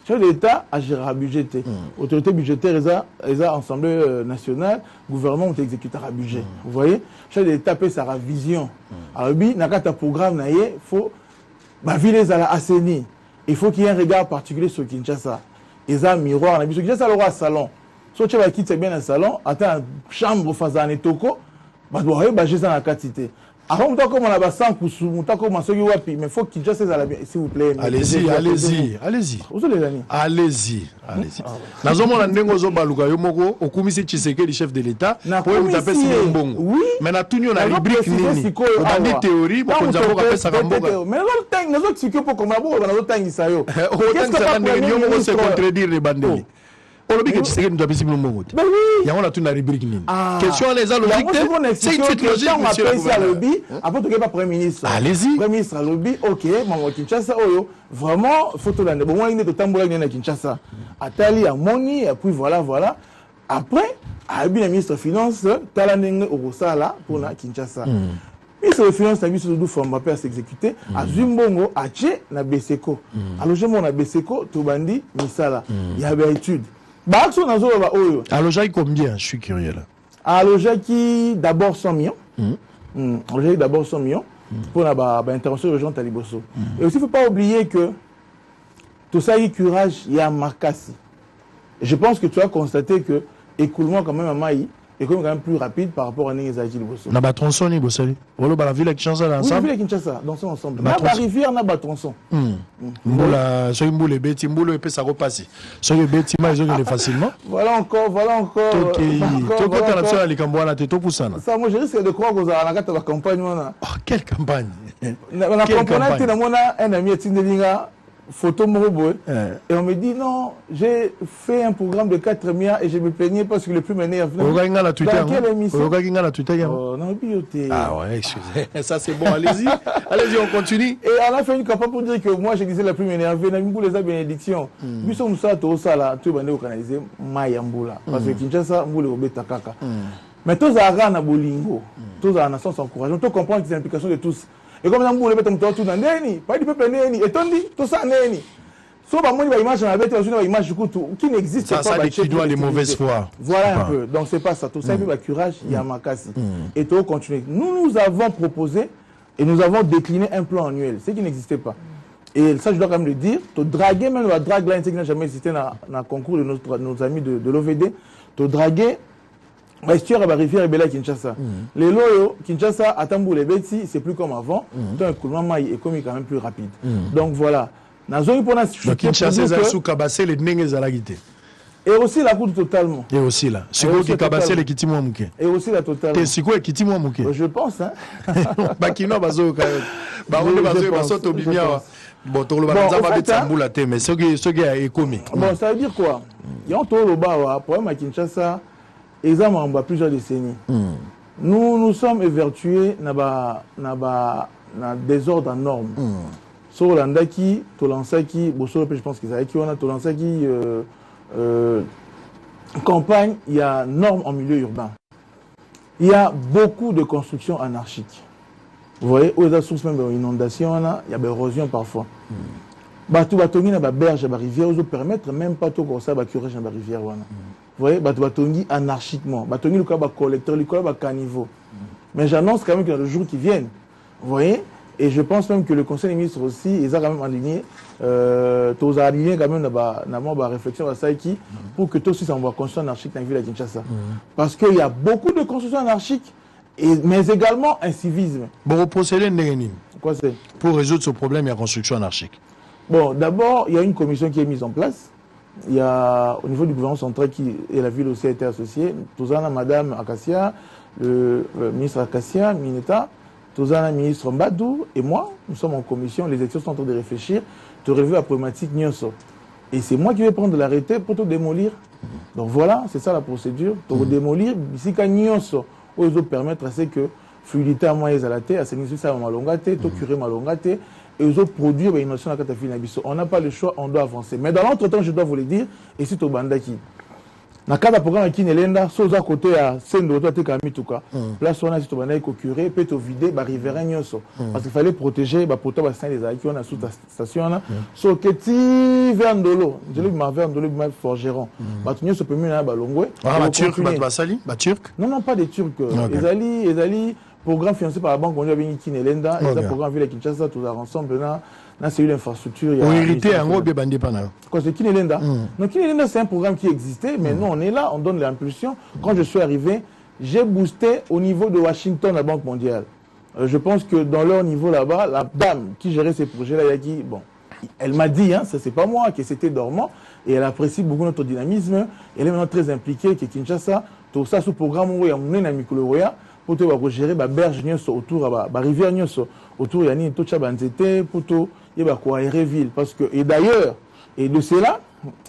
Chef de l'État a géré budgété. Autorité budgétaire, les Assemblée nationale, gouvernement ont exécuté un budget. Vous voyez? Chef de l'État paie sa vision. Alors, il y a un programme, il faut viler à la assainir. Il faut qu'il y ait un regard particulier sur Kinshasa. Il y a un miroir. Kinshasa, il y a un salon. Si tu vas quitter bien un salon, attends une chambre face à un toko, tu dois aller dans la quantité. Alors, comme on a 100 coups, mais il faut que Kinshasa soit bien, s'il vous plaît. Allez-y. Nazomona ndengo zo baluka yo moko okumisi Tshisekedi chef de l'État pour nous taper sur mbongo. Mais na tunyo na rubrique nini? Obandi théorie pour qu'on zabo ka pesa mbongo. Mais les autres expliquer pour comment bon na otangisa yo. Qu'est-ce que ça ndenge yo moko se contredire les bandeli. Olobi que Tshisekedi nous taper sur mbongo. Mais oui. Ya on a tout na rubrique nini? Question les logique. C'est une suite logique monsieur. Après tu pas premier ministre. Allez-y. Premier ministre à lobby, OK, maman Kinshasa oyo vraiment photo là. Bon moi il est de tambour na Kinshasa. Atali à Moni et puis voilà. Après a eu le ministre des Finances talanenge Orosala pour na Kinshasa. Ministre des Finances a mis sur le format à s'exécuter à Zumbongo à Tché na Beseko. Alors je mon na Beseko Tobandi Misala. Il y avait étude. Action dans Zola oyo. Alors j'ai combien? Je suis curieux là. Alors j'ai d'abord 100 millions. J'ai d'abord 100 millions pour la intervention urgente à Liboso. Et aussi il ne faut pas oublier que tout ça, il curage, il y a Marcassi. Je pense que tu as constaté que l'écoulement quand même à Maï est quand même plus rapide par rapport à Nézaki Liboso. Na batronson ni Bossali. Voilà la ville avec Kinshasa ensemble. Oui, la ville avec Kinshasa dans son ensemble. Na ba rivière na batronson. Mbula so mbule beti mbule pe ça repasser. So beti ma ils ont facilement. Voilà encore. Toi quand tu as la likambo na teto pusana. Ça moi je risque de croire que vous avez la campagne. Quelle campagne? La campagne na mona un ami Tindelinga photo Morobo. Et on me dit non, j'ai fait un programme de 4 milliards et je me plaignais parce que le plus m'énerve. Dans quelle émission? Non, ah ouais, excusez. Ça c'est bon, allez-y. Allez-y, on continue. Et on a fait une campagne pour dire que moi je disais la plus m'énervée. Pour les bénédictions. Nous sommes ça, tout ça là, tout le monde organisé Mayamboula. Parce que Kinshasa, Mboule Obeta Kaka. Mais tous les gens na bolingo, tous les gens sont encourageants. Tout comprendre les implications de tous. Et comme ça, vous voulez mettre tout dans Néni, pas du peuple Néni, et on dit tout ça Néni. Sauf à moi, il y a une image une image qui n'existe pas. Ça, qui doit les mauvaises foi. Voilà un peu. Donc, c'est pas ça. Tout ça, il y a courage, il y a Makassi. Et tout continuer. Nous avons proposé et nous avons décliné un plan annuel, ce qui n'existait pas. Et ça, je dois quand même le dire. Tu draguer même la drague line, ce qui n'a jamais existé dans le concours de nos amis de l'OVD. Tu draguer. L'histoire va rivière et Bela Kinshasa. Les loyaux, Kinshasa, Atambou, les Betsi, c'est plus comme avant. Donc, un coup de main est quand même plus rapide. Donc, voilà. Donc, Kinshasa, c'est sous Kabassé, les Nengue Zalagité. Et aussi la coûte totalement. Et aussi là. C'est quoi qui Kabassé, les Kitimo Mouké. Et aussi la totalement. C'est quoi Kitimo Mouké? Je pense, hein. Bakino Bazo, Baron Bazo, Tobimia. Bon, tout le monde va Tamboula, mais ce qui est commis. Bon, ça veut dire quoi? Il y a un tour au bas, problème à Kinshasa. Exemple en plusieurs décennies. Nous sommes évertués dans désordre en normes. Sur l'andaki, Tolansaki, je pense qu'ils ont Tolansaki campagne, il y a normes en milieu urbain. Il y a beaucoup de constructions anarchiques. Vous voyez, où il y a source même d'inondation, il y a de l'érosion parfois. Batou batongi na ba berge ba rivière ozo permettre même pas tout comme ça ba curage na ba rivière wana. Vous voyez, batou batongi anarchiquement, batongi le cas ba collecteur, le cas ba caniveau. Mais j'annonce quand même que dans le jour qui viennent, vous voyez, et je pense même que le conseil des ministres aussi, ils ont quand même aligné tous alignés quand même dans ba réflexion à ça qui pour que tout aussi ça va construire anarchique dans la ville de Kinshasa. Parce qu'il y a beaucoup de constructions anarchiques mais également un civisme. Bon, procéder n'est quoi c'est? Pour résoudre ce problème, il y a construction anarchique. Bon, d'abord, il y a une commission qui est mise en place. Il y a, au niveau du gouvernement central, et la ville aussi a été associée, Touzana, Madame Akassia, le ministre Akassia, Mineta, Touzana, ministre Mbadou, et moi, nous sommes en commission, les élections sont en train de réfléchir, de relever la problématique Nyonso. Et c'est moi qui vais prendre l'arrêté pour tout démolir. Donc voilà, c'est ça la procédure, pour démolir, ici, quand Nyonso, où ils vont permettre à ce que fluidité à moi, à la terre, à ce que ça va malongate, tout curer malongate, et ils ont produit une innovation à Katafina Bisso. On n'a pas le choix, on doit avancer. Mais dans l'entretemps, je dois vous le dire, et c'est au Bandaki. Dans le cadre du programme qui n'est l'Enda, soit à côté à Sendo, toi, tu as mis tout cas. Place, on a dit au Bandaki qu'on curer, peut-être vider, bah, riverain, parce qu'il fallait protéger, bah, pour toi, les acquis, on a sous la station, sur que tu vers Ndolo, je l'ai dit, vers Ndolo, forgeron. Bah, tu n'as pas mis là, bah, Longwe. Ah, Turc, bah, Sali, bah, Turc. Non, pas des Turcs. Les alliés, programme financé par la banque mondiale qui n'est l'Enda, et un programme ville à Kinshasa, tout ensemble, là, c'est une infrastructure. On hérité un gros bébé indépendant. Quoi, c'est Kinelenda? Non, Kinelenda, c'est un programme qui existait, mais nous, on est là, on donne l'impulsion. Quand je suis arrivé, j'ai boosté au niveau de Washington, la Banque mondiale. Je pense que dans leur niveau là-bas, la dame qui gérait ces projets-là, bon, elle m'a dit, hein, ça c'est pas moi, que c'était dormant, et elle apprécie beaucoup notre dynamisme. Elle est maintenant très impliquée, que Kinshasa, tout ça, ce programme où il y a un Mikoloya, pour te gérer la berge autour de la rivière autour de la Tocha Banzete, pour te aérer ville. Parce que, et d'ailleurs, et de cela,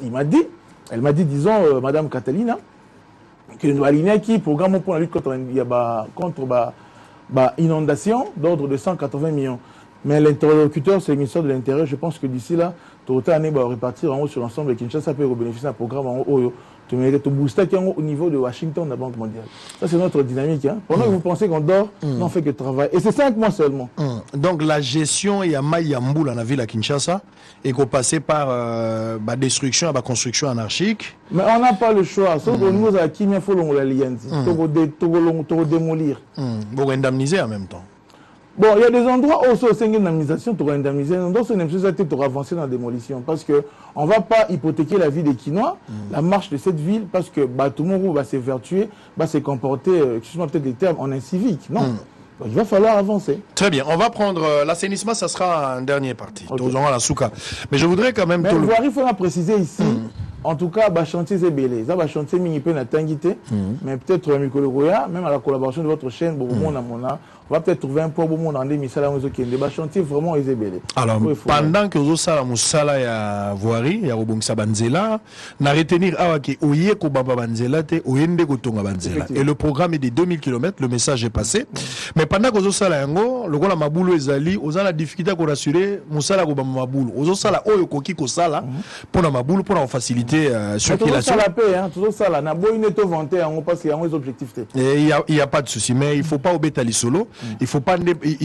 elle m'a dit, disons, Madame Catalina, que nous alignons qui programme pour la lutte contre l'inondation d'ordre de 180 millions. Mais l'interlocuteur, c'est le ministère de l'Intérieur. Je pense que d'ici là, tout le temps, on va repartir en haut sur l'ensemble de Kinshasa pour bénéficier d'un programme en haut. Tu mérites de booster au niveau de Washington, la Banque mondiale. Ça, c'est notre dynamique. Hein. Pendant que vous pensez qu'on dort, on fait que travail. Et c'est 5 mois seulement. Donc, la gestion, il y a Mayambou dans la ville à Kinshasa, et qu'on passait par destruction à la construction anarchique. Mais on n'a pas le choix. Sauf qu'au niveau de la Kimia, il faut l'alliance. Il faut démolir. Pour indemniser en même temps. Bon, il y a des endroits où c'est une indemnisation, tu vas indemniser. Dans ce cas, tu vas avancer dans la démolition. Parce qu'on ne va pas hypothéquer la vie des Quinois, la marche de cette ville, parce que tout le monde va s'évertuer, va se comporter, excuse-moi peut-être des termes, en incivique. Non. Donc, il va falloir avancer. Très bien. On va prendre l'assainissement, ça sera en dernière partie. Okay. La souka. Mais je voudrais quand même... Mais il faut préciser ici, En tout cas, bah chantier c'est belé. Ça va chantier mini peu na tangité, mais peut-être même à la collaboration de votre chaîne, bon on va peut-être trouver un peu bon monde en émission là qui est chantier vraiment est belé. Alors pendant que vous sala musala ya voirie ya robongisa banzela, na retenir awaki oye ko baba banzela te oyende ko tonga banzela. Et le programme est de 2000 km, le message est passé. Mais pendant que vous sala yango, le gola mabulu ezali, oza la difficulté ko rassurer musala ko baba mabulu. Ozo sala oyo koki ko sala pour na mabulu pour faciliter circulation. Tout ça là, na boy neto vanter parce qu'il y a des objectifs. Il y a pas de souci, mais il faut pas obéter à solo. Il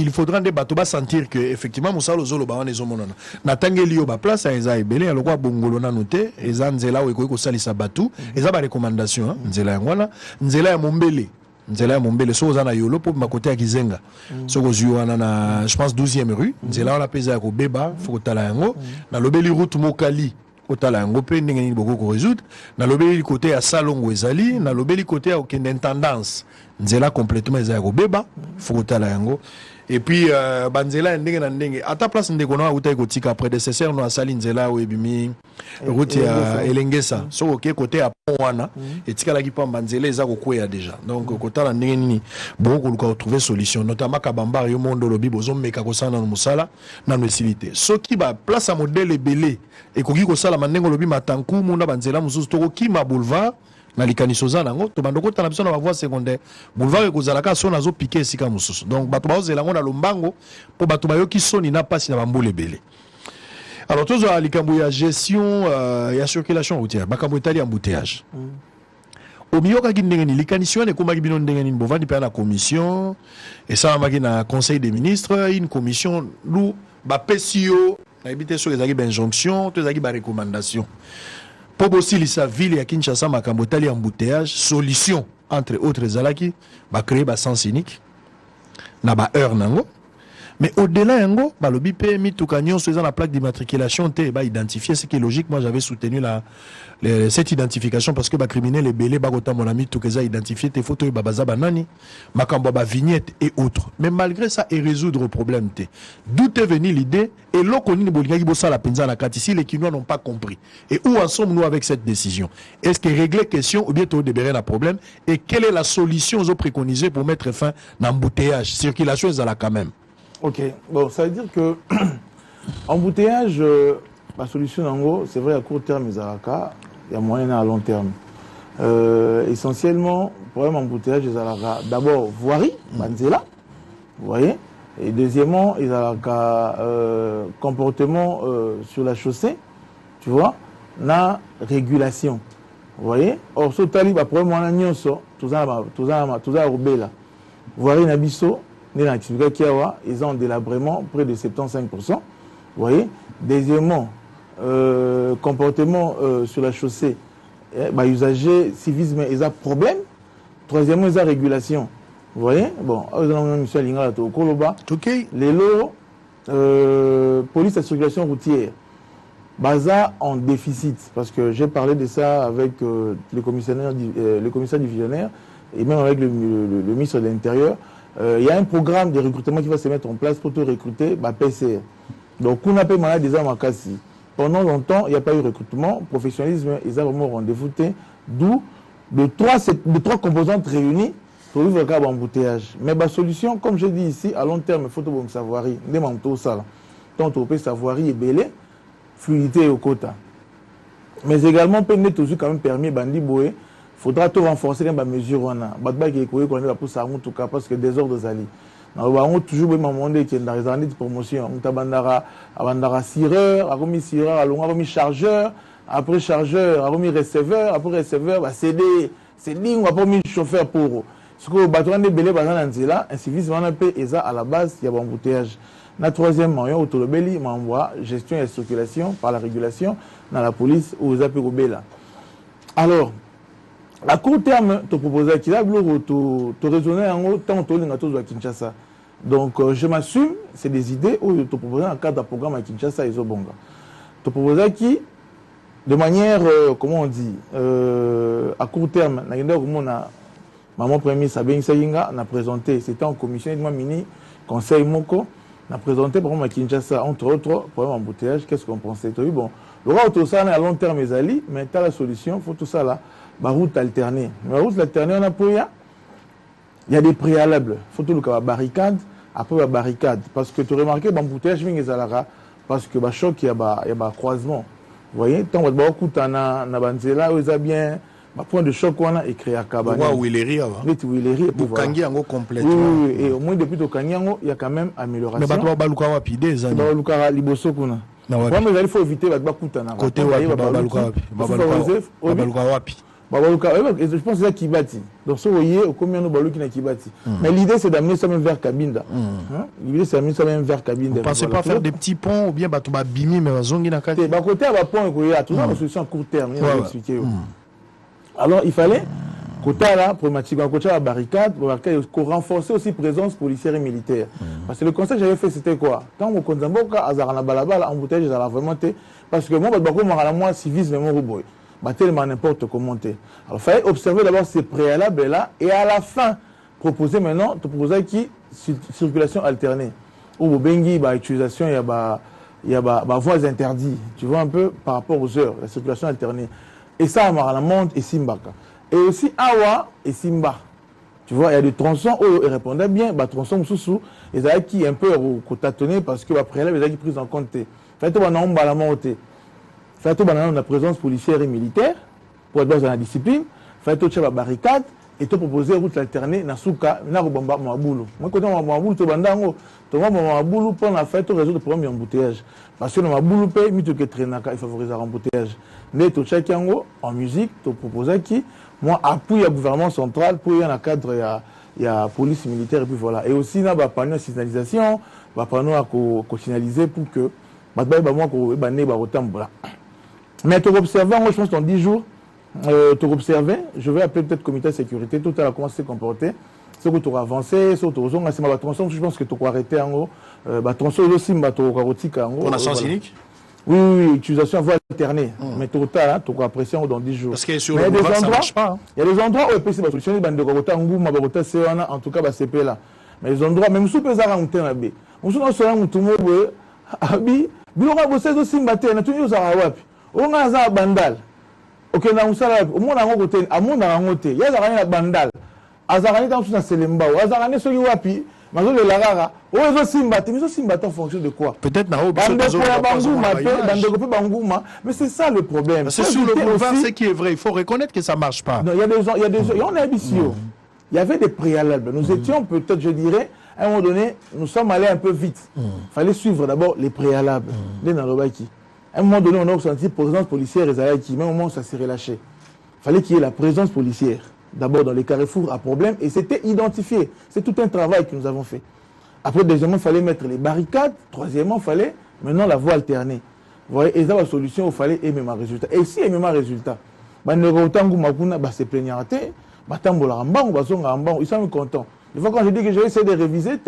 faudra des bateaux sentir que effectivement Moussa Lozolo ba onezo monana. Na tangeli yo ba place eza ebele alors quoi bongolo na noté eza nzela o ekoki ko salisa batu eza ba recommandation nzela yangwana nzela ya Mombele. Nzela ya Mombele so ozana yolo pour ma côté ya Kizenga. So kozuyana na je pense 12e rue, nzela on pesa ko beba faut tala yango na lobeli route Mokali. Otala yango pe ndenge nini boko ko résoudre na lobeli côté ya Salongo ezali na lobeli côté ya okende intendance nzela complètement ezali ko beba faut otala yango et puis banzela ndenge na ndenge ata place ndeko na uta ko tika prédécesseur no asali nzela o ebimi route ya Elengesa so ok côté ya Pona et tika la ki pa banzela eza ko kwea déjà donc kotala ndenge nini boko ko trouver solution notamment kabamba yo mondo lobi bozo meka ko sana no musala na no silité so ki ba place à modèle belé et koki ko sala mandengo lobi matanku munda banzela mususu to ki ma boulevard na likaniso za nango to bandoko tala biso na ba voie secondaire boulevard ko zalaka so nazo piquer esika mususu donc bato ba ozela ngo na lombango po bato ba yoki soni na pasi na bambole belé. Alors tous à likambo ya gestion ya circulation routière bakambo etali embouteillage au milieu ka ndenge ni likaniso ne komaki bino ndenge ni bovandi pa na commission et ça maki na conseil des ministres une commission lu ba pesio na ebité sur les agis d'injonction tous agis ba recommandation pour aussi la ville ya Kinshasa makambo tali embouteillage solution entre autres zalaki ba créer ba sens unique na ba heure nango. Mais au-delà yango balobi pe mituka nyonso eza na plaque d'immatriculation te ba identifier ce qui est logique. Moi j'avais soutenu cette identification parce que ba criminel ebele ba kota mon ami tuka eza identifier te photo ba baza banani makambo ba vignette et autres. Mais malgré ça et résoudre le problème te. D'où est venue l'idée et l'okoni bolingaki bossa la penza na kati si les Kinois n'ont pas compris. Et où en sommes-nous avec cette décision? Est-ce que régler question ou bien tout débérer la problème et quelle est la solution aux préconisées pour mettre fin à l'embouteillage circulation est là quand même. Ok, bon, ça veut dire que embouteillage, la solution en gros, c'est vrai à court terme, il y a moyen à long terme. Essentiellement, le problème embouteillage, il y a d'abord voirie, Banzela, vous voyez, et deuxièmement, il y a comportement sur la chaussée, tu vois, la régulation, vous voyez. Or, ce talib, après moi, tout ça, là, voirie Nabiso. Ils ont un délabrement près de 75%. Vous voyez. Deuxièmement, comportement sur la chaussée, usagers, civisme, ils ont problème. Troisièmement, ils ont régulation. Vous voyez. Bon, les lots, police à circulation routière, Baza en déficit. Parce que j'ai parlé de ça avec le commissaire divisionnaire et même avec le ministre de l'Intérieur. Il y a un programme de recrutement qui va se mettre en place pour te recruter PCR. Donc, on a payé des armes à Kassi. Pendant longtemps, il n'y a pas eu de recrutement. Professionnalisme, ils ont vraiment rendez-vous. D'où de trois composantes réunies pour vivre le cas d'embouteillage. Mais la solution, comme je dis ici, à long terme, il faut que savoir. Tant on peut savoir et belé, fluidité au quota. Mais également, peut toujours quand même permis bandi boé. Faudra tout renforcer les mesures on a batba qui est qu'on est pour ça en tout cas parce que désordre zali on va toujours demander qui est dans les années de promotion on tabandara abandara sireur a remis sireur a remis chargeur après chargeur a remis receveur après receveur va CD on va pas mis chauffeur pour ce que batouan de belé bazana nzela un service on a payé eza à la base il y a embouteillage. La troisième moyen autolobeli m'envoie gestion et circulation par la régulation dans la police ou aux apérobela. Alors à court terme, tu proposes qu'il y a tu raisonner en haut tant que à Kinshasa. Donc, je m'assume, c'est des idées où tu proposes un cadre de programme à Kinshasa et Zobonga. Tu proposes qui, de manière, comment on dit, à court terme, maman premier Sabine Sayinga a présenté, c'était en commission de mini conseil Moko, On a présenté par exemple à Kinshasa, entre autres, problème embouteillage, qu'est-ce qu'on pensait? Bon, le roi tout ça, à long terme, les alliés, mais tu as la solution, il faut tout ça là, la route alternée. La route alternée, on a pour il y a des préalables. Il faut tout le cas, barricade, après la barricade. Parce que tu remarques, l'embouteillage, parce que le choc, il y a un croisement. Vous voyez, tant que tu as un banzela, il y a bien un point de choc qu'on a écrit à Kabane. Où il est rire. Où il est rire. Vous Kangi en complètement. Oui, et au moins depuis le Kangi, il y a quand même amélioration. Mais tu vas baluka wapi des années. Baluka liboso kuna. Mais il faut éviter la bakutana. Côté wapi baluka wapi. Je pense que c'est ça qui bâtit. Donc, si vous voyez, combien de balou qui bâtit. Mais l'idée, c'est d'amener ça même vers Kabinda. L'idée, c'est d'amener ça même vers Kabinda. Vous ne pensez pas faire des petits ponts ou bien battre bimi, mais zongi na kati. Côté à la pont, il y a toujours une solution à court terme. Alors, il fallait, côté là, problématique, côté à la barricade, pour renforcer aussi la présence policière et militaire. Parce que le conseil que j'avais fait, c'était quoi? Quand on consomme, Azarana Balabala, embouteillage, j'allais vraiment. Parce que moi, moi, civisme, mon robot. Tellement n'importe comment. Alors, il fallait observer d'abord ces préalables-là et à la fin, proposer maintenant, te proposer qui circulation alternée. Ou bengi, utilisation, il y a voies interdites. Tu vois un peu par rapport aux heures, la circulation alternée. Et ça, la monte et Simbaka. Et aussi Awa et Simba. Tu vois, il y a des tronçons où ils répondaient bien, tronçons sous et ça qui un peu tâtonné parce que préalable, ils ont pris en compte. Il fallait la monte. Il faut la présence policière et militaire pour être dans la discipline. Il faut la barricade et te proposer route alternée dans Souka, dans le Maboulou. Moi, quand on a Maboulou, tu vas dans Maboulou pour la fête résoudre le problème d'embouteillage. Parce que le Maboulou paye, il favorise l'embouteillage. Mais tu check en musique, tu proposes qui, moi, appuie le gouvernement central pour y avoir un cadre, il y a police militaire et puis voilà. Et aussi, il y a un panneau de signalisation, un panneau à signaliser pour que, mais tu observes, moi je pense que dans 10 jours, tu observes, je vais appeler peut-être le comité de sécurité, tout à l'heure comment se comporter, ce que tu auras avancé, ce que tu auras avancé, je pense que tu auras arrêté en haut, tronçon aussi, tu auras arrêté en haut. Pour la sens unique? Oui, utilisation à voie alternée. Mais tu auras apprécié dans 10 jours. Parce que sur le boulevard, ça ne marche pas. Il y a des endroits où il peut se solutionner, en tout cas, c'est là. Mais les endroits, même sous les arts, on se Abi, biloko bosezo simbate na tunyo za wapi? Onga za bandal. OK na usala wapi? Omona ngo kote, amona ngo te. Ya za na bandal. Azarani ta na selemba. Azarani soki wapi? Mazo le lagara. Ozo simbate, mais zo simbate en fonction de quoi? Peut-être na obi so banguma, mais c'est ça le problème. C'est sur le boulevard ce qui est vrai, il faut reconnaître que ça marche pas. Non, il y a des on est habitué. Il y avait des préalables. Nous étions peut-être, je dirais, à un moment donné, nous sommes allés un peu vite. Il fallait suivre d'abord les préalables. À un moment donné, on a ressenti présence policière et Zayaki. Même au moment où ça s'est relâché. Il fallait qu'il y ait la présence policière. D'abord dans les carrefours à problème. Et c'était identifié. C'est tout un travail que nous avons fait. Après, deuxièmement, il fallait mettre les barricades. Troisièmement, il fallait maintenant la voie alternée. Vous voyez, et ça, la solution, il fallait aimer ma résultat. Et si aimer ma résultat, c'est plaignant. Ils sont contents. Des fois, quand je dis que j'ai essayé de réviser,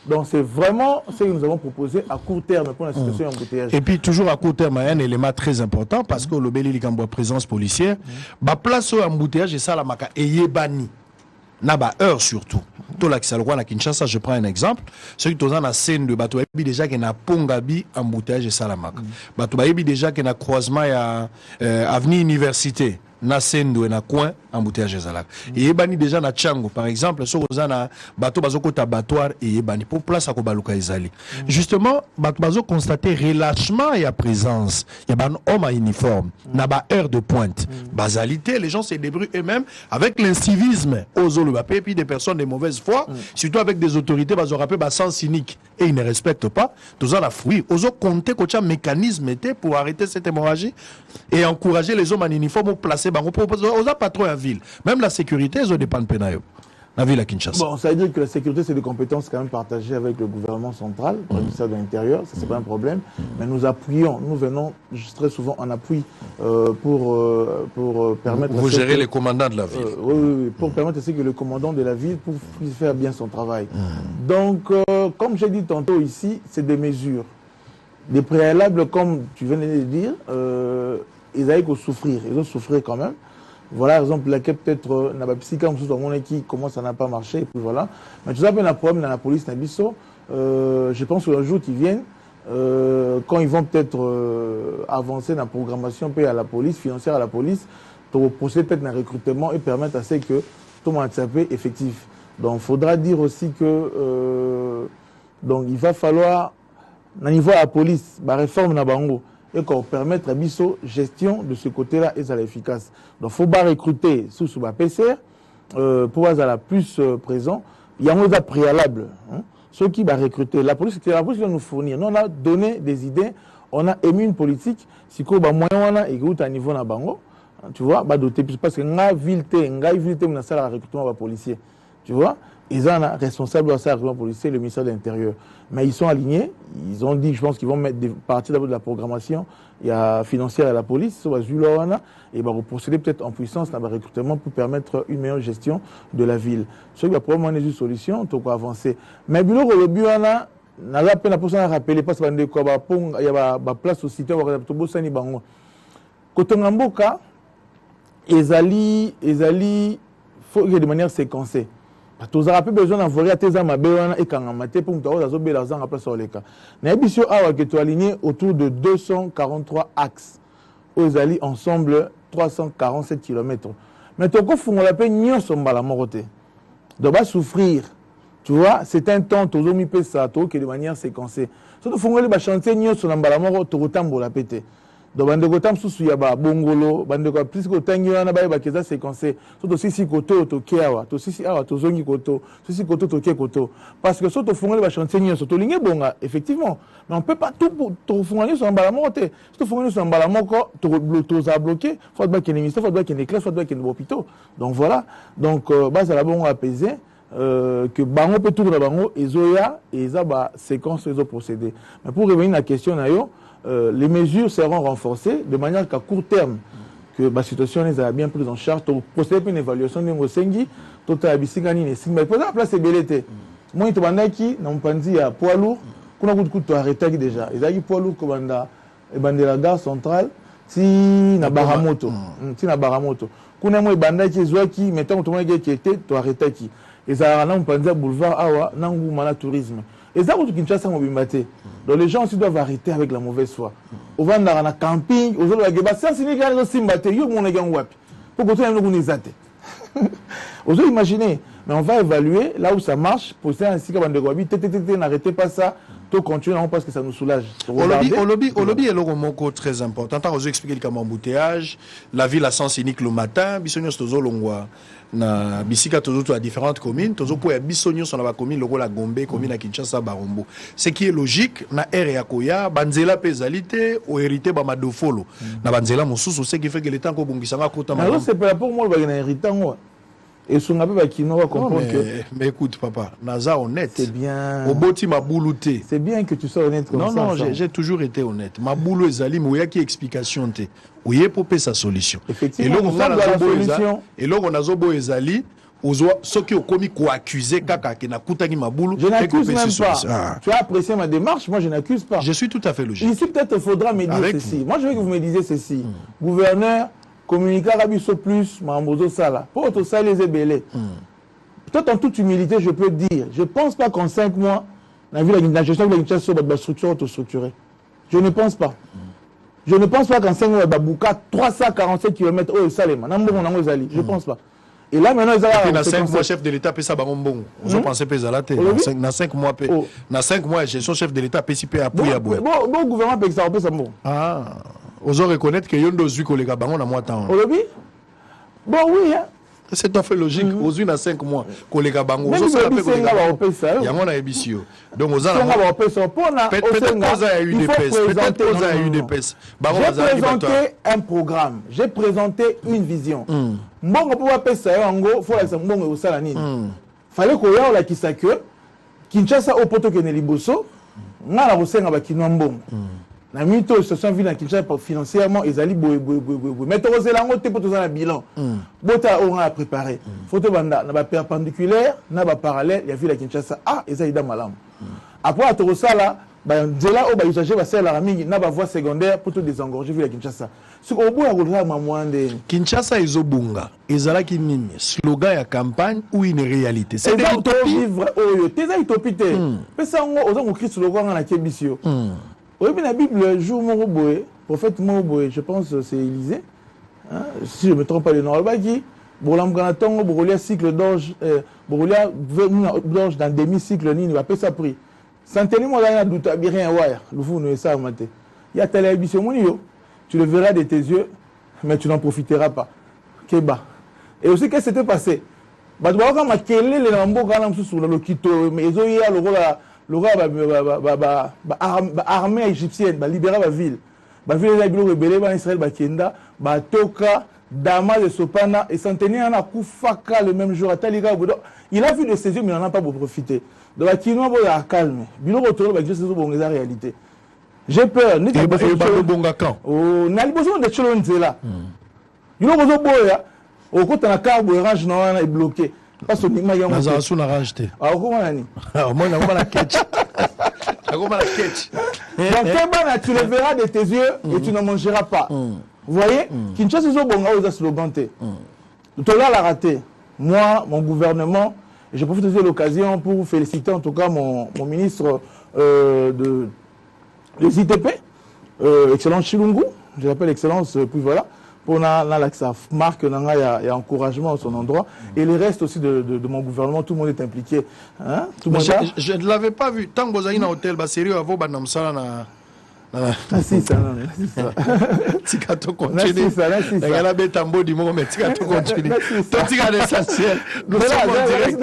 donc c'est vraiment ce que nous avons proposé à court terme pour la situation embouteillage. Et puis toujours à court terme, il y a un élément très important parce que le Beli Likambo présence policière, place au embouteillage et ça la maka et bani. Naba heure surtout. Tout là qui s'alloue à Kinshasa, je prends un exemple. Celui qui est dans la scène de bateau, il déjà qu'il y a Pongabi embouteillage et Salamaka. Bateau il déjà qu'il y a croisement à avenue Université. Na sendo na coin embouteillage ezalaka et ebani déjà na Tchango par exemple so oza na bateau bazoko tabatoire et ebani pour place à kobaluka ezali justement bateau bazo constater relâchement et à présence il y a ban homme à uniforme na ba heure de pointe basalité les gens se débrouillent eux-mêmes avec l'incivisme ozo le et puis des personnes de mauvaise foi surtout avec des autorités bazo rappelé ba sens cynique et ils ne respectent pas tous la fruit ozo compter coach mécanisme était pour arrêter cette hémorragie et encourager les hommes en uniforme au placer on n'a pas trop en ville. Même la sécurité, ils ont des pannes pénales. La ville à Kinshasa. Bon, ça veut dire que la sécurité, c'est des compétences quand même partagées avec le gouvernement central, le ministère de l'Intérieur, ça c'est pas un problème. Mais nous appuyons, nous venons très souvent en appui pour permettre... Vous gérez les commandants de la ville. Oui, pour permettre aussi que le commandant de la ville puisse faire bien son travail. Donc, comme j'ai dit tantôt ici, c'est des mesures. Des préalables, comme tu venais de le dire, ils avaient qu'à souffrir. Ils ont souffert quand même. Voilà, par exemple, laquelle peut-être n'a pas psychiatre qui commence à n'a pas marché, et puis voilà. Mais tout ça, un problème dans la police, je pense qu'un jour qu'ils viennent, quand ils vont peut-être avancer dans la programmation payée à la police, financière à la police, pour procéder peut-être dans le recrutement et permettre à ce que tout le monde soit effectif. Donc, il faudra dire aussi que donc, il va falloir, au niveau de la police, la réforme na bango, et qu'on permettre à Bisso gestion de ce côté-là et ça efficace. Donc, il faut pas recruter sous la PCR pour être la plus présent. Il y a un autre préalable. Hein. Ceux qui vont recruter, la police qui va nous fournir. Nous, on a donné des idées, on a émis une politique. Si on a moyen et à niveau na bango, tu vois, bah doter parce que nga ville na salle de recrutement des policiers. Tu vois, ils sont responsables de la salle de recrutement policier, le ministère de l'Intérieur. Mais ils sont alignés, ils ont dit, je pense qu'ils vont mettre des parties d'abord de la programmation, il y a financière à la police, et va procéder peut-être en puissance dans le recrutement pour permettre une meilleure gestion de la ville. Ce qui va probablement être une solution, donc avancer. Mais le but, on a la peine à rappeler, parce qu'il y a une place au site, il y a une bango. Quand on a un beau cas, ils faut de manière séquencée. Tu as besoin d'envoyer à tes amis et quand on maté pour que tu aies l'argent à place sur les cas. N'ébissio a que tu aligné autour de 243 axes. Aux alliés ensemble 347 km. Mais tu as fait la peine de son balamoroté. De pas souffrir. Tu vois, c'est un temps, tu as mis ça, qui est de manière séquencée. Si tu fais le chantier, tu as fait la pété. Donc, bandeko tam susu ya ba bongolo, bandeko plus ko tangi wana ba keza séquencé. Soto sisi koto to kiawa, to sisi awa to zongi koto, sisi koto to ke koto. Parce que soto fongole ba chantier nyonso to linge bonga effectivement. Mais on peut pas tout to fongole sur mbala moko te. Soto fongole sur mbala moko to za bloqué, faut ba qu'il ministère, faut ba qu'il éclaire, faut ba qu'il hôpital. Donc voilà. Donc base à la bongo apaiser. Que bango peut tout dans bango et zoya et ça ba séquence les procédés. Mais pour revenir à la question nayo, les mesures seront renforcées de manière qu'à court terme, que la situation les a bien prise en charge, pour procéder à une évaluation de Ngosengi, tout à Bissigani, mais pour la place, c'est belleté. Moi, il y a qui, dans mon il y a poids lourd, qu'on a beaucoup de arrêté déjà. Il y a des poids lourds comme dans la gare centrale, si na Baramoto. Si na Baramoto. Qu'on a moi, qui, mettons, tout le monde qui était, tu arrêté qui. Et ça, on peut dire boulevard Awa, Nangou, Mala Tourisme. Et ça, qui Kinshasa, on va donc les gens aussi doivent arrêter avec la mauvaise foi. On va dans un camping, on va dire, ça c'est une simbaté, yo mon égan wapi. Pour que tu aies une zate. Vous imaginez, mais on va évaluer là où ça marche, pour ça ainsi qu'avant de wabi, n'arrêtez pas ça, tout continue parce que ça nous soulage. Au lobby est le mot très important. Tant vous expliquer le embouteillage, la ville à sens unique le matin, bisognos tozo longwa. Na bisika tozo à différentes communes tozo pour bisognos sur la commune logo la Gombe commune à Kinshasa Barombo, ce qui est logique na area koya banzela pesalité au hérité ba madofolo na banzela mosusu, ce qui fait que le temps ko bongisanga kota ma c'est pas pour moi ba na héritant et son abe ba kino va comprendre que mais écoute papa naza honnête, c'est bien au boti ma boulouté, c'est bien que tu sois honnête comme ça. Non j'ai toujours été honnête, ma boulou ezali mais oya qui explication té oye popé sa solution. Effectivement, et là on a zobo ezali ceux qui ont commis quoi accuser kaka qui n'a coutagi ma boulou. Je n'accuse même pas. Tu as apprécié ma démarche, moi je n'accuse pas. Je suis tout à fait logique. Ici peut-être il faudra me dire ceci. Moi je veux que vous me disiez ceci. Gouverneur, communiquer Rabiso plus, Mambozo Sala. Pour autre ça les ébélés. Peut-être en toute humilité je peux dire, je ne pense pas qu'en 5 mois, la gestion de la sur la structure autostructurée. Je ne pense pas. Je ne pense pas qu'en 5 mois, Babouka, 347 km, oh, Salema, je ne pense pas. Et là, maintenant, ils ont dans 5 mois, chef de l'État, ça va bon. Vous pensez que ça va dans 5 mois, dans 5 mois, gestion chef de l'État, PCP à Pouya. Bon, gouvernement, ça va bon. Ah, vous allez reconnaître que Yondo Zui, collègue, on a moins de temps. Bon, oui, hein. C'est tout à fait logique. Aux unes à 5 mois, collègue Bango, vous avez il y a mon émission. Donc, aux peut-être J'ai présenté un programme, j'ai présenté une vision. Bon, on peut pas ça en gros, faut la sambongo au salanine. Fallait qu'on y la kisake, Kinshasa au poto que Neliboso, n'a la recette avec Kinambon. La mito se sont vus dans Kinshasa financièrement, ils allaient mais tu as la montée pour tout ça bilan. Bota on a préparé. Photo banda, n'a pas perpendiculaire, n'a pas parallèle, il y a vu la Kinshasa. Ah, ils allaient dans malam. Après à tout ça là, nzela o ba usager ba sala mingi na ba voie secondaire pour tout désengorger ville à Kinshasa. Ce qu'on boit à Mamouande. Kinshasa ezobunga ezalaki nini slogan ya campagne ou une réalité? C'est des vivre oyo teza utopie te. Pesa ngo oza ko Christ logo na kebisio. Oui, mais la Bible jour mon boy, prophète mon boy, je pense c'est Élisée. Hein, si je me trompe pas le nom, baki bolam kana tongo bokolia cycle d'orge bokolia d'orge dans demi-cycle nini va pesa prix. Santeni mo na douta bi rien waya, le fou ne ça maté. Il y a télévision monio. Tu le verras de tes yeux, mais tu n'en profiteras pas. Keba. Et aussi, qu'est-ce qui s'était passé? Bah, tu vois, quand ma kélé, les lambeaux, quand on sur le kito, mais ils ont eu l'armée égyptienne, bah, libérer la ville. Bah, ville, la ville rebelle, bah, Israël, bah, Kenda, bah, Toka, Dama, de Sopana, et Santeni, on a Koufaka le même jour à Taliga. Il a vu de ses yeux, mais il n'en a pas pour profiter. Donc, la Kinoa, bah, calme. Bilo retourne, bah, Dieu, c'est bon, la réalité. J'ai peur. Et bonga quand? Oh, n'a besoin de challenges là. Il a besoin de boya. Au côté na carbo orange na est bloqué. Parce que nima yango. Naza sous na rajete. Ah comment nani? Ah moi na ngoma la catch. Ngoma la catch. Donc tu le verras de tes yeux et tu ne mangeras pas. Vous voyez? Kinshasa zo bonga aux slogan te. Tout là l'a raté. Moi, mon gouvernement, je profite de l'occasion pour féliciter en tout cas mon ministre les ITP, Excellence Chilungu, je l'appelle Excellence, puis voilà, pour la marque, il y a encouragement à son endroit, et le reste aussi de mon gouvernement, tout le monde est impliqué. Hein? Tout le monde je ne l'avais pas vu, tant que vous avez un hôtel, sérieux, à vous, si, ça, non, si, ça. Si, quand on continue, il y a la bête en beau du moment, mais si, quand on continue, tout est l'essentiel. Nous sommes en direct.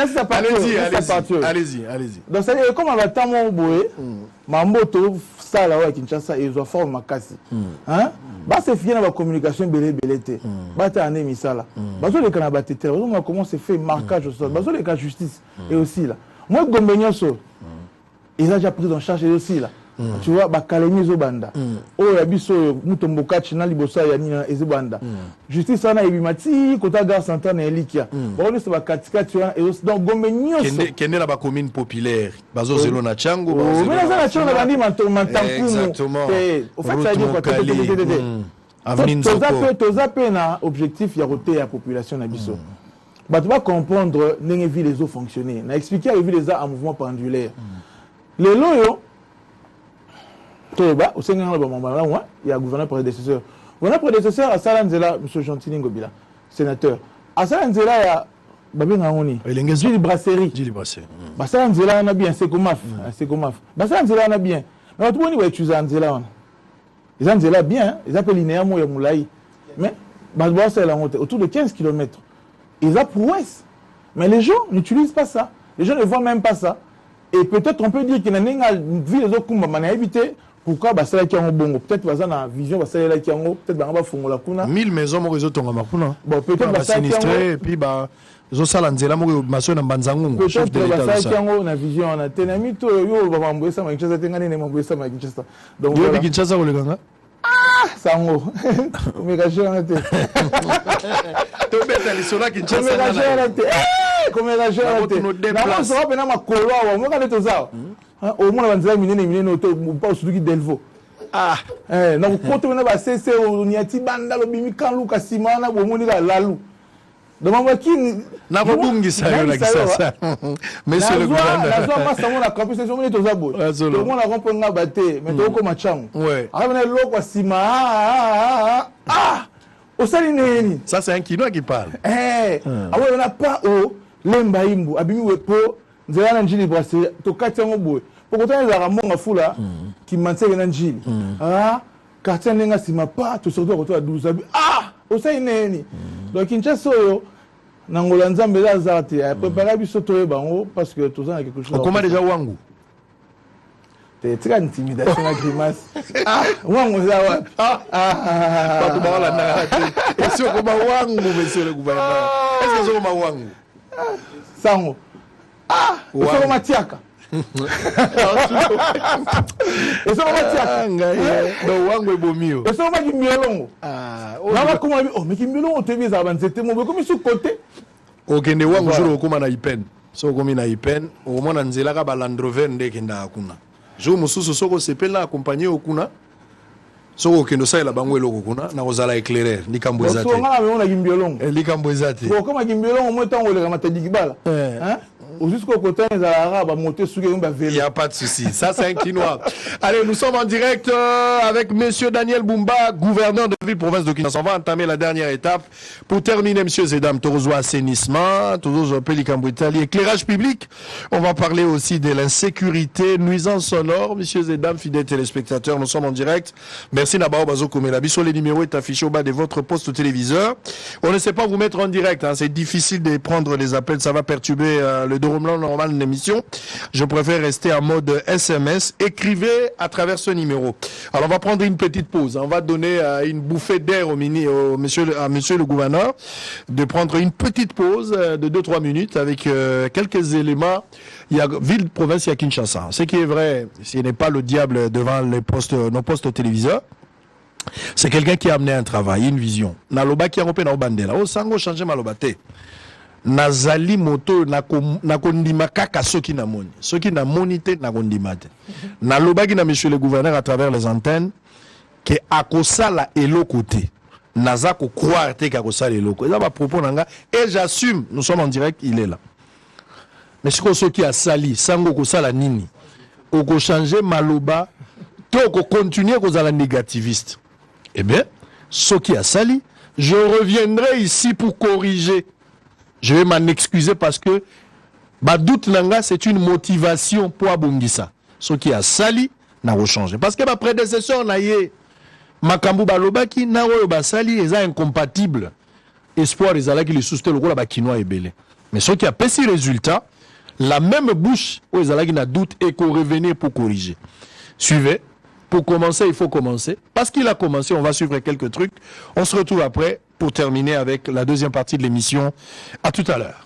Allez-y. Donc, ça veut dire, comme on va tant mon boué, ma moto, ça, là, à Kinshasa, ils ont formé ma casse. Hein? Bah, c'est fini dans la communication, belé. Bah, t'as un émis, ça, là. Bah, sur les canabats, comment c'est fait, marquage au sol. Bah, sur les cas justice, et aussi, là. Moi, Gombegnon, ils ont déjà pris en charge, et aussi, là. Tu vois, Bakalemi Zobanda. Oh, Yabiso, Mutomboka, China, Libosa, Yanina, Ezobanda. Justice, on a Ebimati, Kota Gare Santana, Elikia. Bon, c'est Bakatika, tu vois, et aussi, donc, Gomegnon. Quelle est la commune populaire? Bazo Zelona Chango. Mais la Chango, on a dit, Mantankou. Exactement. Au fait, ça dit quoi? Toza Pena, objectif, il y a roté la population d'Abisso. Tu vas comprendre, n'est-ce pas les eaux fonctionner. On a expliqué, il y a les eaux en mouvement pendulaire. Les loyaux, au Sénégal, il y a un gouverneur prédécesseur. Le gouverneur prédécesseur, à Salanzela, M. Gentini Ngobila, sénateur. À Salanzela, il y a Babi Ngangoni. Gilles Brasserie. Salanzela, on a bien, c'est comme Salanzela, on a bien. Mais tout le monde va utiliser Salanzela. Ils ont Salanzela bien, ils appellent Linéa Moya Moulaï. Mais, autour de 15 km. Ils ont prouesse. Mais les gens n'utilisent pas ça. Les gens ne voient même pas ça. Et peut-être on peut dire qu'il y a une vie des autres qui ont évité. Pourquoi bah ça qui en bon peut-être va dans vision va ça qui en peut-être va fongola kuna 1000 maisons mo réseau tonga makuna bon peut-être va sinistré et puis bah zo sala nzela mo maso na mbanzangu chef de l'état ça qui en a vision on a tenami to yo va mboesa ma Kinshasa tengani ne mboesa ma Kinshasa donc yo bi Kinshasa ko le ganga sango omega te to beta li sola Kinshasa te comme la jeune na so ba na makolo wa mo ka leto zao au moins banzela minene auto pas sur qui delvo na ko na ba cc o nyati banda lo bimi kan luka simana bo moni ka lalu de mama ki na ko bungisa yo la kisasa monsieur le gouverneur la zone ma samo na campus so moni to zabo to mona ko ponga bate mais to ko machangu na loko sima au sali neni ça c'est un kinois qui parle on n'a pas au lemba imbu abimi wepo nzela na njili brasserie to kati yango boye pourtant les aramonga fula qui manseke na njili quartier nenga sima pa to surtout ko to 12 au sai neni donc Kinshasa yo na ngola nzambe za zati a préparer biso to bango parce que tout ça a quelque chose comment déjà wangu t'es très intimidation la grimace wangu za wapi pas tout bala na et sur comment wangu monsieur le gouverneur est-ce que c'est comment wangu sango c'est matiaka c'est matiaka do wangu ebomio c'est ma kimbiolongo na kuma mais kimbiolongo te biza banzete mo comme sur côté okende wangu juro kuma na ipen so komi na ipen o mona nzela ka ba Land Rover ndeke nda kuna jour mosusu soko sepela accompagner okuna soko kendo sa la bango eloko kuna na kozala éclairer likambo ezate so ngala me on a gimbiolong likambo ezate ko kama gimbiolong mo tango le kamata digibala hein jusqu'au côté des arabes monter sur un vélo. Il n'y a pas de souci. Ça, c'est un quinoa. Allez, nous sommes en direct avec monsieur Daniel Bumba, gouverneur de ville province de Kinshasa. On va entamer la dernière étape pour terminer, monsieur Zedam. Torozo assainissement, Torozo Pélikambo Italie, éclairage public. On va parler aussi de l'insécurité, nuisance sonore. Monsieur Zedam, fidèles téléspectateurs, nous sommes en direct. Merci Nabao Bazo Komelabi. Sur les numéros est affiché au bas de votre poste téléviseur. On ne sait pas vous mettre en direct. Hein. C'est difficile de prendre les appels. Ça va perturber le déroulement normal de l'émission. Je préfère rester en mode SMS. Écrivez à travers ce numéro. Alors, on va prendre une petite pause. On va donner une bouffée d'air à monsieur le gouverneur de prendre une petite pause de 2-3 minutes avec quelques éléments. Il y a ville, province, il y a Kinshasa. Ce qui est vrai, ce n'est pas le diable devant nos postes téléviseurs. C'est quelqu'un qui a amené un travail, une vision. Naloba qui a repris na obandela. Oh, sango changer malobate. Nazali moto nakondima kaka soki namoni. Soki namoni te nakondima te. Naloba ki na monsieur le gouverneur à travers les antennes que akosala eloko te. Naza ko croire te akosala eloko. Ça va propos nanga et j'assume, nous sommes en direct, il est là. Mais soki a sali sango kosala nini. Oko changer maloba to ko continuer kozala négativiste. Eh bien, ce qui a sali, je reviendrai ici pour corriger. Je vais m'en excuser parce que doute nanga, c'est une motivation pour Abongisa. Ce qui a sali, n'a pas changé. Parce que ma prédécesseur n'a yé, Makambu Balobaki, n'a pas sali, ils sont incompatibles. Espoir, ils allaient qu'ils soustent le rôle à Kinoa et Belé. Mais ce qui a péci résultat, la même bouche, où ils allaient qu'ils n'a doute et qu'on revenait pour corriger. Suivez. Pour commencer, il faut commencer. Parce qu'il a commencé, on va suivre quelques trucs. On se retrouve après pour terminer avec la deuxième partie de l'émission. À tout à l'heure.